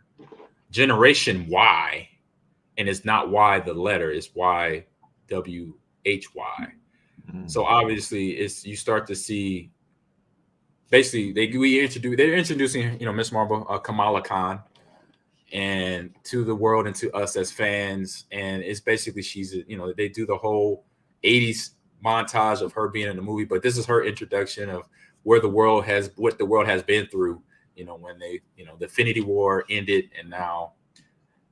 Generation Y. And it's not Y the letter, it's YWHY. So obviously you start to see, basically they're introducing, Ms. Marvel, Kamala Khan, and to the world and to us as fans. And it's basically they do the whole 80s montage of her being in the movie, but this is her introduction of what the world has been through, when the Infinity War ended, and now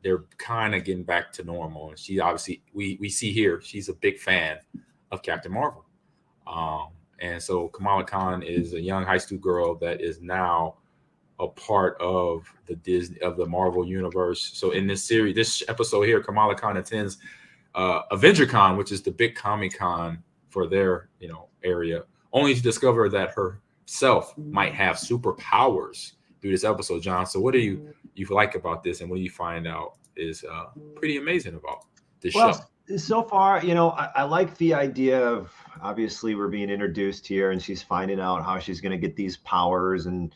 they're kind of getting back to normal. And she obviously, we see here, she's a big fan of Captain Marvel. And so Kamala Khan is a young high school girl that is now a part of the Marvel universe. So in this series, this episode here, Kamala Khan attends AvengerCon, which is the big Comic-Con for their area, only to discover that herself might have superpowers through this episode. John, so what do you like about this, and what do you find out is pretty amazing about this Well, show. so far, you know, I like the idea of obviously we're being introduced here and she's finding out how she's going to get these powers. And,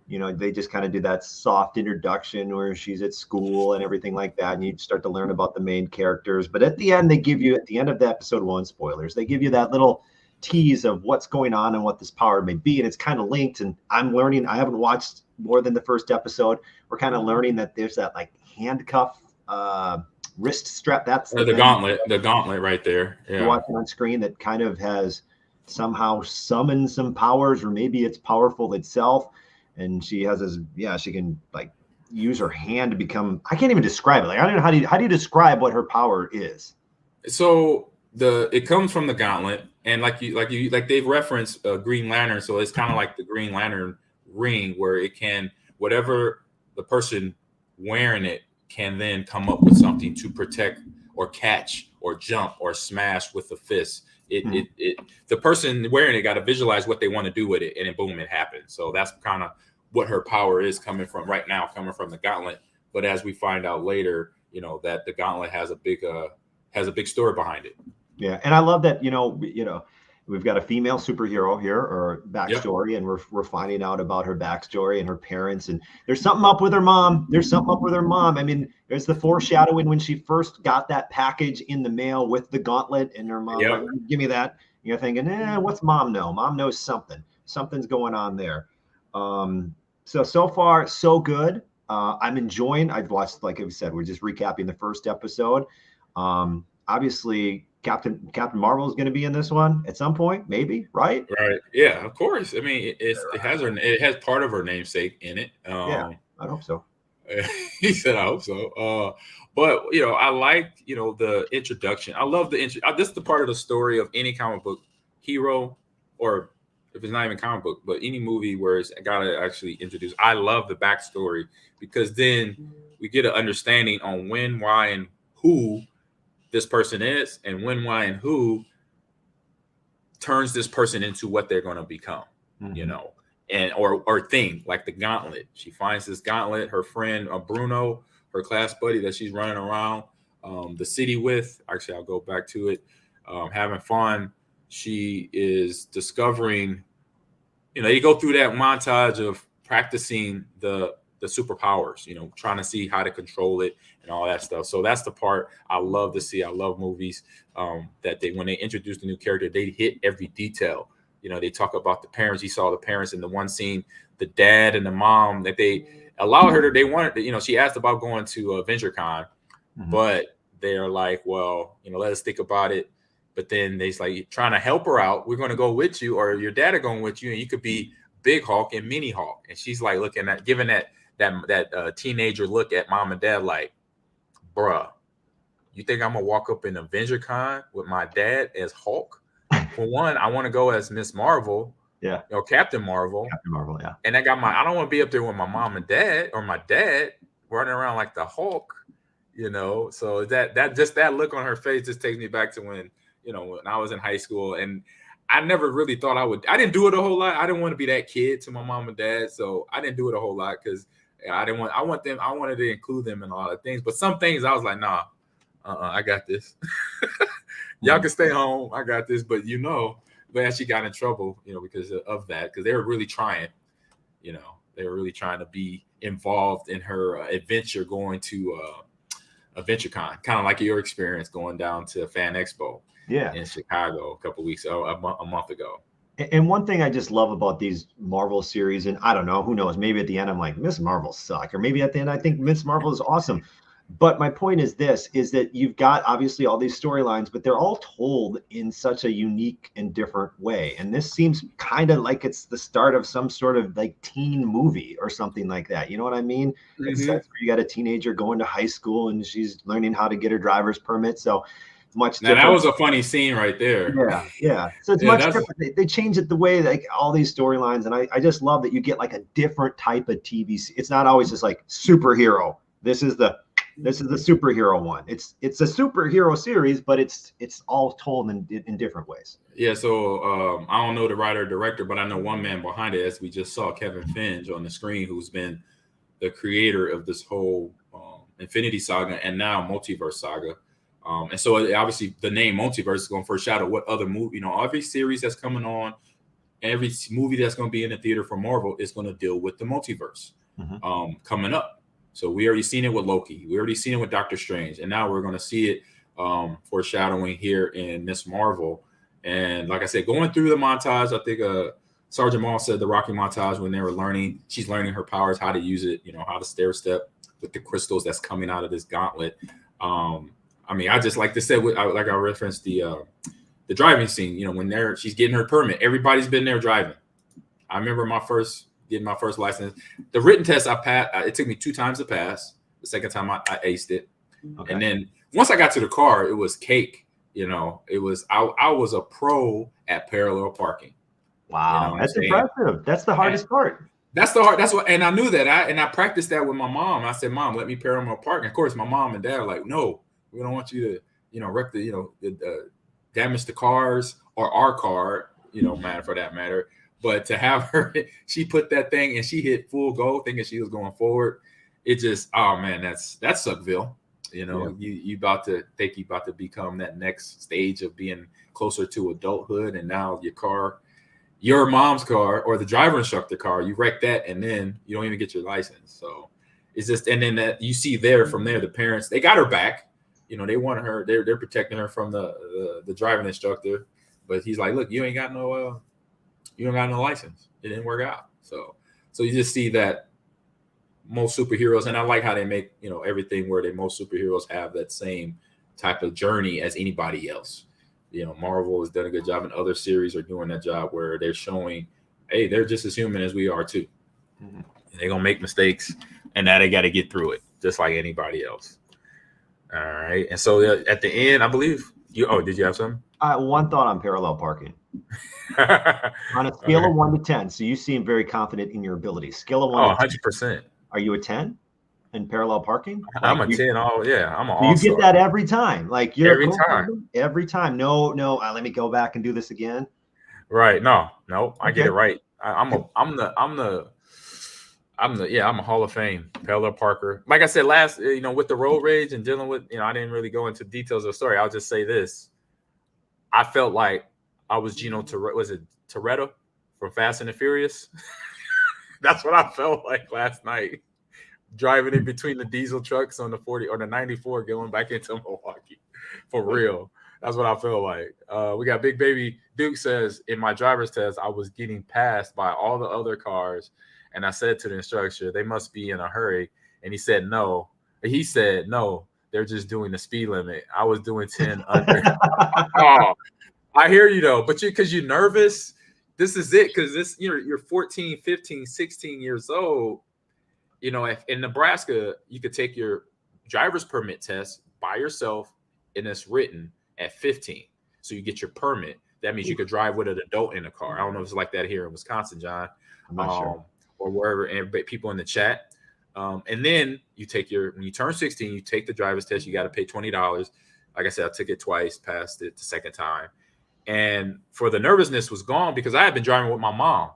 you know, they just kind of do that soft introduction where she's at school and everything like that. And you start to learn about the main characters. But at the end, they give you, at the end of the episode 1, spoilers, they give you that little tease of what's going on and what this power may be. And it's kind of linked. And I'm learning, I haven't watched more than the first episode. We're kind of learning that there's that like handcuff, wrist strap. That's the gauntlet right there. Yeah. You're watching on screen that kind of has somehow summoned some powers, or maybe it's powerful itself. And she has this, she can like use her hand to become, I can't even describe it. Like, I don't know how do you describe what her power is? So it comes from the gauntlet, and like they've referenced Green Lantern. So it's kind of like the Green Lantern ring, where it can, whatever the person wearing it can then come up with something to protect or catch or jump or smash with the fist. The person wearing it got to visualize what they want to do with it, and then boom, it happens. So that's kind of what her power is coming from right now, coming from the gauntlet. But as we find out later, you know, that the gauntlet has a big story behind it. Yeah, and I love that, you know, we've got a female superhero here, or backstory, and we're finding out about her backstory and her parents. And there's something up with her mom. I mean, there's the foreshadowing when she first got that package in the mail with the gauntlet, and her mom like, give me that. And you're thinking, what's mom know? Mom knows something. Something's going on there. So far, so good. I'm enjoying. I've watched, like I said, we're just recapping the first episode. Obviously, Captain Marvel is going to be in this one at some point, maybe, right? Right. Yeah, of course. I mean, it has part of her namesake in it. Yeah, I hope so. He said, "I hope so." But you know, I like, you know, the introduction. I love the intro. This is the part of the story of any comic book hero, or if it's not even comic book, but any movie where it's got to actually introduce. I love the backstory, because then we get an understanding on when, why, and who this person is, and when, why, and who turns this person into what they're going to become, you know, and or thing like the gauntlet. She finds this gauntlet, her friend Bruno, her class buddy that she's running around the city with. Actually, I'll go back to it. Having fun. She is discovering, you know, you go through that montage of practicing the superpowers, you know, trying to see how to control it and all that stuff. So that's the part I love to see. I love movies that when they introduce the new character, they hit every detail. You know, they talk about the parents. You saw the parents in the one scene, the dad and the mom, that they allowed her to, they wanted to, you know, she asked about going to VentureCon, but they're like, well, you know, let us think about it. But then they's like trying to help her out. We're going to go with you, or your dad are going with you, and you could be Big Hawk and Mini Hawk. And she's like looking at, giving that teenager look at mom and dad like, bruh, you think I'm gonna walk up in VentureCon with my dad as Hulk? For one, I want to go as Miss Marvel, or Captain Marvel, yeah. And I don't want to be up there with my mom and dad, or my dad running around like the Hulk, you know. So that just that look on her face just takes me back to when, you know, when I was in high school. And I never really thought I didn't do it a whole lot. I didn't want to be that kid to my mom and dad, so I didn't do it a whole lot, because I wanted to include them in a lot of things. But some things I was like, nah, I got this. Y'all can stay home. I got this. But, you know, but she got in trouble, you know, because of that, because they were really trying, you know, to be involved in her adventure going to a VentureCon, kind of like your experience going down to Fan Expo in Chicago a couple weeks, a month ago. And one thing I just love about these Marvel series, and I don't know, who knows, maybe at the end I'm like, Miss Marvel suck, or maybe at the end I think Miss Marvel is awesome. But my point is that you've got obviously all these storylines, but they're all told in such a unique and different way. And this seems kind of like it's the start of some sort of like teen movie or something like that. You know what I mean? It's where you got a teenager going to high school and she's learning how to get her driver's permit. So much different. Now, that was a funny scene right there. Yeah. So it's much different. They change it the way, like all these storylines. And I just love that you get like a different type of TV. It's not always just like superhero. This is the superhero one. It's a superhero series, but it's all told in different ways. Yeah. So I don't know the writer or director, but I know one man behind it, as we just saw, Kevin Finge on the screen, who's been the creator of this whole Infinity Saga, and now Multiverse Saga. And so obviously the name Multiverse is going to foreshadow what other movie, every series that's coming on, every movie that's going to be in the theater for Marvel is going to deal with the multiverse coming up. So we already seen it with Loki. We already seen it with Doctor Strange. And now we're going to see it foreshadowing here in Miss Marvel. And like I said, going through the montage, I think Sergeant Maul said the Rocky montage when they were learning, she's learning her powers, how to use it, how to stair step with the crystals that's coming out of this gauntlet. I mean, I just like to say, like I referenced the driving scene, when she's getting her permit, everybody's been there driving. I remember getting my first license. The written test I passed, it took me 2 times to pass. The second time I aced it. Okay. And then once I got to the car, it was cake. It was, I was a pro at parallel parking. Wow. That's impressive. That's the hardest part. That's what, and I knew that. I practiced that with my mom. I said, Mom, let me parallel park. And of course, my mom and dad are like, no, we don't want you to, wreck the, damage the cars or our car, for that matter. But to have her, she put that thing and she hit full go thinking she was going forward. It just, oh man, that's Suckville. You about to become that next stage of being closer to adulthood. And now your mom's car or the driver instructor car, you wreck that and then you don't even get your license. So it's just, and then that you see from there, the parents, they got her back. They want her, they're protecting her from the driving instructor, but he's like, look, you ain't got no license. It didn't work out. So you just see that most superheroes, and I like how they make, everything where most superheroes have that same type of journey as anybody else. Marvel has done a good job, and other series are doing that job where they're showing, hey, they're just as human as we are too. And they're going to make mistakes, and now they got to get through it just like anybody else. All right. And so at the end, I believe did you have something? One thought on parallel parking. On a scale of 1 to 10, so you seem very confident in your abilities. Scale of 1 to 10. 100%. Are you a 10 in parallel parking? I'm a 10. Oh, yeah. I'm an all-star. You get that every time. Like you're every time. No, let me go back and do this again. Right. No, I get it right. I'm a Hall of Fame parallel parker. Like I said last, with the road rage and dealing with, I didn't really go into details of the story. I'll just say this. I felt like I was Toretto from Fast and the Furious? That's what I felt like last night. Driving in between the diesel trucks on the 40 or the 94 going back into Milwaukee. For real. That's what I feel like. We got Big Baby Duke says, in my driver's test, I was getting passed by all the other cars. And I said to the instructor, they must be in a hurry. And he said, no. He said, no, they're just doing the speed limit. I was doing 10 under. Oh, I hear you though. But because you're nervous, this is it. Because you're 14, 15, 16 years old. If in Nebraska, you could take your driver's permit test by yourself and it's written at 15. So you get your permit. That means you could drive with an adult in the car. I don't know if it's like that here in Wisconsin, John. I'm not sure. Or wherever, and people in the chat. And then when you turn 16, you take the driver's test. You got to pay $20. Like I said, I took it twice, passed it the second time. And for the nervousness was gone because I had been driving with my mom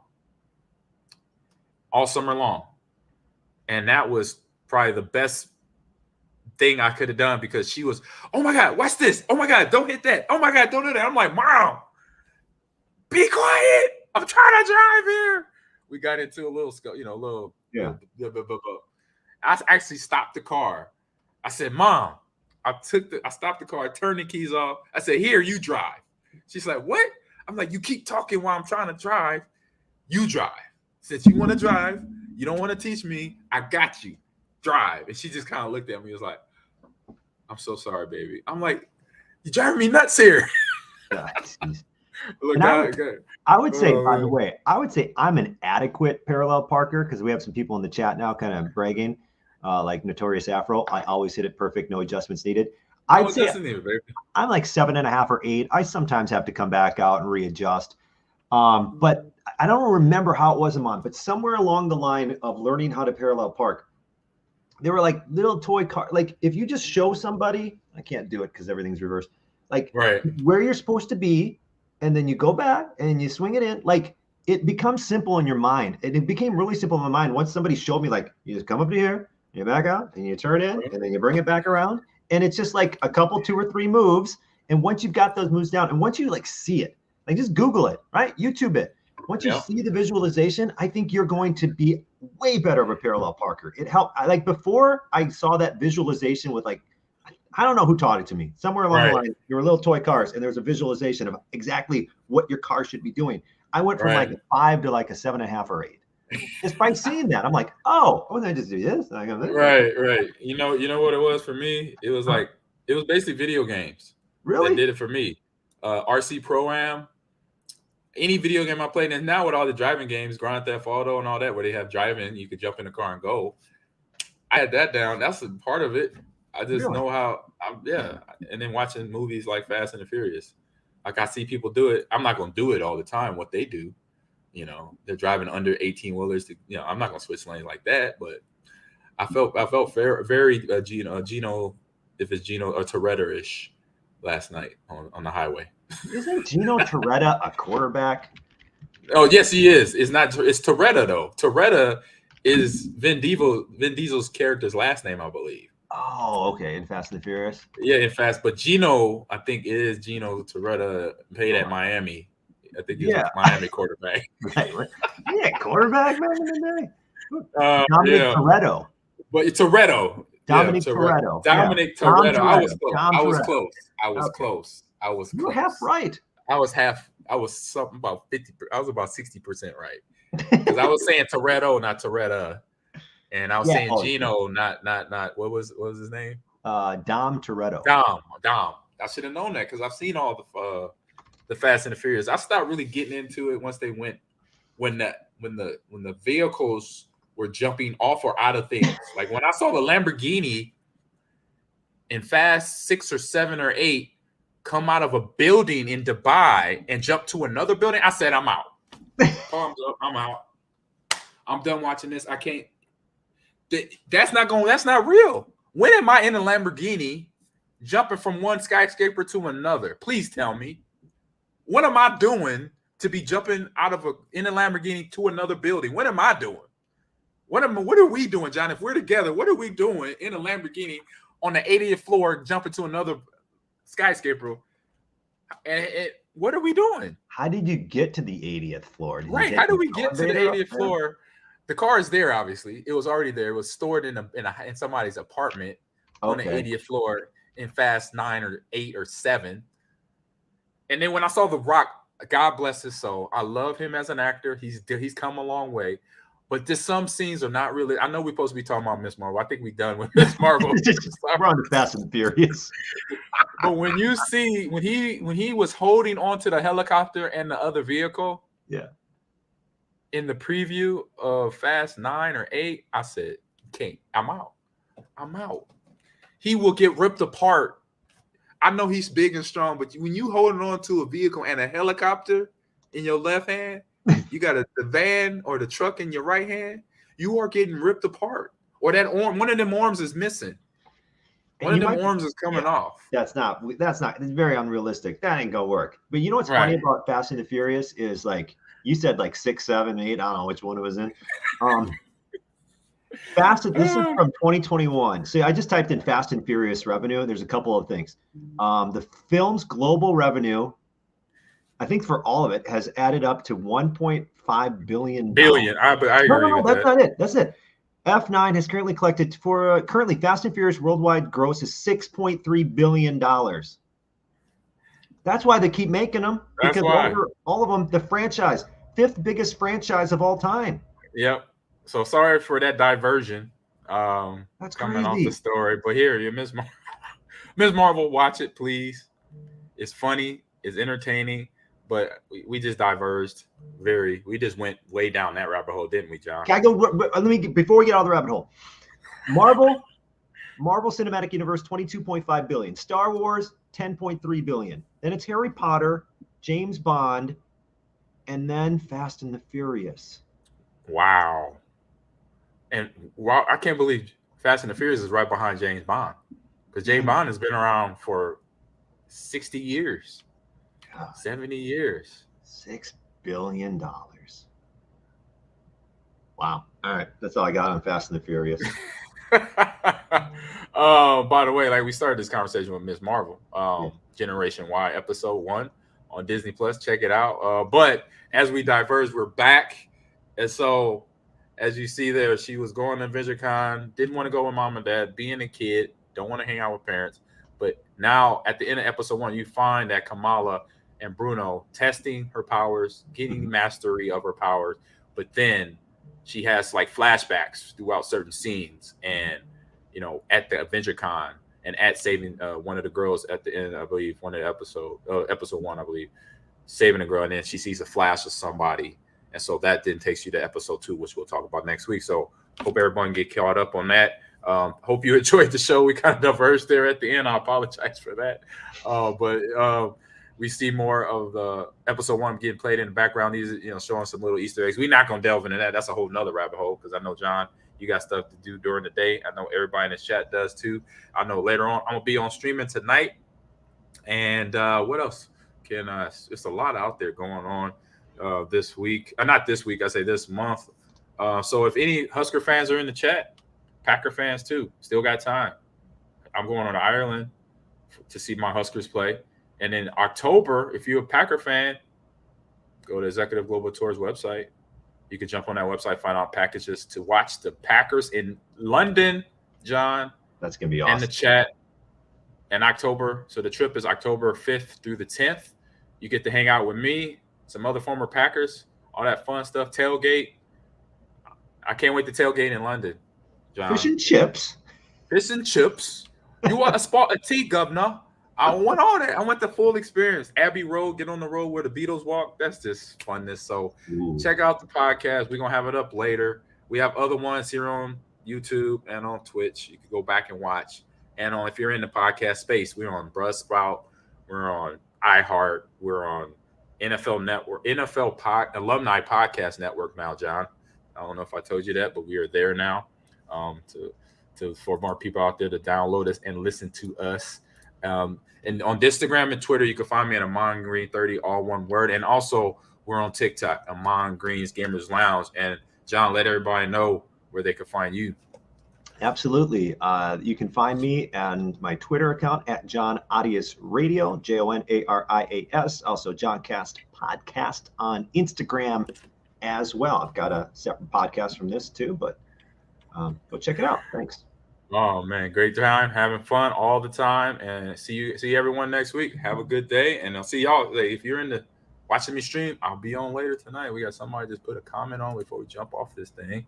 all summer long. And that was probably the best thing I could have done because she was, oh my God, watch this. Oh my God, don't hit that. Oh my God, don't do that. I'm like, Mom, be quiet. I'm trying to drive here. We got into a little, I actually stopped the car. I said, Mom, I stopped the car, I turned the keys off. I said, here, you drive. She's like, what? I'm like, you keep talking while I'm trying to drive. You drive. Since you want to drive, you don't want to teach me, I got you. Drive. And she just kind of looked at me and was like, I'm so sorry, baby. I'm like, you're driving me nuts here. Look, I would say, by the way, I'm an adequate parallel parker because we have some people in the chat now kind of bragging, like Notorious Afro. I always hit it perfect, no adjustments needed. I'd say I'm like 7.5 or 8. I sometimes have to come back out and readjust. But I don't remember how it was, Ahman, but somewhere along the line of learning how to parallel park, they were like little toy car. Like if you just show somebody, I can't do it because everything's reversed. Like where you're supposed to be, and then you go back and you swing it in. Like it becomes simple in your mind. And it became really simple in my mind once somebody showed me, like, you just come up to here, you back out, and you turn in, and then you bring it back around. And it's just like a couple, 2 or 3 moves. And once you've got those moves down, and once you like see it, like just Google it, right? YouTube it. Once you see the visualization, I think you're going to be way better of a parallel parker. It helped. Like before I saw that visualization with like, I don't know who taught it to me. Somewhere along the line, there were little toy cars, and there was a visualization of exactly what your car should be doing. I went from like a 5 to like a 7.5 or 8. Just by seeing that, I'm like, oh, why don't I just do this? I go this. Right. You know what it was for me? It was like it was basically video games. Really? That did it for me. RC Pro-Am. Any video game I played, and now with all the driving games, Grand Theft Auto and all that, where they have driving, you could jump in the car and go. I had that down. That's a part of it. I just know how. And then watching movies like Fast and the Furious, like I see people do it. I'm not going to do it all the time. What they do, you know, they're driving under 18-wheelers. To, you know, I'm not going to switch lanes like that. But I felt very Gino, if it's Gino or Toretto-ish last night on the highway. Isn't Gino Toretta a quarterback? Oh, yes, he is. It's Toretta, though. Toretta is Vin Diesel's character's last name, I believe. Oh, okay. In Fast and the Furious? Yeah, in Fast. But Gino, I think, is Gino Toretta, paid at Miami. I think he's a Miami quarterback. Right. Yeah, quarterback back in the day. Dominic Toretto. But it's Toretto. Dominic Toretto. Dominic Toretto. I was close. I was close. You were half right. I was something about 50. I was about 60% right. Because I was saying Toretto, not Toretta. And I was saying Gino, not what was his name? Dom Toretto. Dom. I should have known that because I've seen all the Fast and the Furious. I stopped really getting into it once they went when the vehicles were jumping off or out of things. Like when I saw the Lamborghini in Fast 6 or 7 or 8 come out of a building in Dubai and jump to another building, I said, I'm out. Arms up, I'm out. I'm done watching this. I can't. That's not real. When am I in a Lamborghini jumping from one skyscraper to another? Please tell me. What am I doing to be jumping in a Lamborghini to another building? What am I doing? What are we doing, John? If we're together, what are we doing in a Lamborghini on the 80th floor jumping to another skyscraper? And what are we doing? How did you get to the 80th floor? How do we get to the 80th floor? The car is there, obviously. It was already there. It was stored in somebody's apartment on the 80th floor in Fast 9 or 8 or 7. And then when I saw The Rock, God bless his soul, I love him as an actor. He's come a long way. But just some scenes are not really. I know we're supposed to be talking about Miss Marvel. I think we're done with Miss Marvel. We're on the Fast and the Furious. But when you see when he was holding onto the helicopter and the other vehicle, in the preview of Fast 9 or 8, I said, "King, I'm out. He will get ripped apart. I know he's big and strong, but when you holding on to a vehicle and a helicopter in your left hand, you got the van or the truck in your right hand, you are getting ripped apart. Or that arm, one of them arms is missing. One of them arms is coming off. That's not. It's very unrealistic. That ain't gonna work. But you know what's funny about Fast and the Furious is like you said, like 6, 7, 8. I don't know which one it was in. This is from 2021. So I just typed in Fast and Furious revenue. There's a couple of things. The film's global revenue, I think for all of it, has added up to $1.5 billion. I agree. No, that's not it. That's it. F9 has currently collected currently Fast and Furious worldwide gross is $6.3 billion. That's why they keep making them. Because all of them, the franchise, 5th biggest franchise of all time. Yep. So sorry for that diversion. That's coming crazy. off the story. But here, you Ms. Marvel. Ms. Marvel, watch it, please. It's funny. It's entertaining. But we just diverged. We just went way down that rabbit hole, didn't we, John? Can I go? Before we get out of the rabbit hole, Marvel Cinematic Universe, $22.5 billion. Star Wars, $10.3 billion. Then it's Harry Potter, James Bond, and then Fast and the Furious. Wow. And I can't believe Fast and the Furious is right behind James Bond, because James Bond has been around for 60 years. 70 years. $6 billion. Wow. All right. That's all I got on Fast and the Furious. By the way, like we started this conversation with Miss Marvel, Generation Y, episode 1 on Disney Plus. Check it out. But as we diverge, we're back, and so as you see there, she was going to VentureCon, didn't want to go with mom and dad, being a kid, don't want to hang out with parents. But now at the end of episode 1, you find that Kamala and Bruno testing her powers, getting mastery of her powers, but then she has like flashbacks throughout certain scenes, and at the AdventureCon and at saving one of the girls at the end, I believe one of the episode 1, I believe, saving a girl, and then she sees a flash of somebody, and so that then takes you to episode 2, which we'll talk about next week. So hope everyone get caught up on that. Hope you enjoyed the show. We kind of diverged there at the end. I apologize for that, but we see more of the episode 1 getting played in the background. These, showing some little Easter eggs. We're not gonna delve into that. That's a whole nother rabbit hole, because I know, John, you got stuff to do during the day. I know everybody in the chat does too. I know later on I'm gonna be on streaming tonight. And what else can it's a lot out there going on this week. Not this week, I say this month. So if any Husker fans are in the chat, Packer fans too, still got time. I'm going on to Ireland to see my Huskers play. And in October, if you're a Packer fan, go to Executive Global Tours website. You can jump on that website, find out packages to watch the Packers in London, John. That's going to be awesome. In the chat in October. So the trip is October 5th through the 10th. You get to hang out with me, some other former Packers, all that fun stuff, tailgate. I can't wait to tailgate in London, John. Fish and chips. Fish and chips. You want a spot of tea, governor? I went on it. I went the full experience. Abbey Road, get on the road where the Beatles walk. That's just funness. So check out the podcast. We're going to have it up later. We have other ones here on YouTube and on Twitch. You can go back and watch. And if you're in the podcast space, we're on Buzzsprout. We're on iHeart. We're on NFL Network, Alumni Podcast Network now, John. I don't know if I told you that, but we are there now for more people out there to download us and listen to us. And on Instagram and Twitter, you can find me at Ahman Green 30, all one word. And also, we're on TikTok, Ahman Green's Gamers Lounge. And John, let everybody know where they can find you. Absolutely. You can find me and my Twitter account at John Arias Radio, JONARIAS. Also, Johncast Podcast on Instagram as well. I've got a separate podcast from this too, but go check it out. Thanks. Oh man, great time, having fun all the time, and see everyone next week. Have a good day, and I'll see y'all. If you're into watching me stream, I'll be on later tonight. We got somebody just put a comment on before we jump off this thing.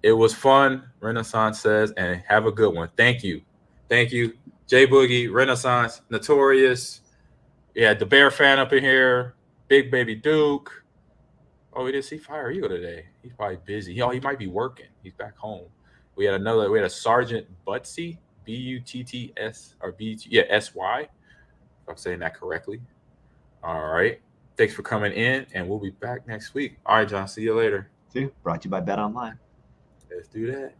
It was fun, Renaissance says, and have a good one. Thank you, Jay Boogie, Renaissance, Notorious. Yeah, the Bear fan up in here, Big Baby Duke. Oh, we didn't see Fire Eagle today. He's probably busy. He might be working. He's back home. We had a Sergeant Butsy, Butts or SY. If I'm saying that correctly. All right. Thanks for coming in, and we'll be back next week. All right, John. See you later. See you. Brought to you by Bet Online. Let's do that.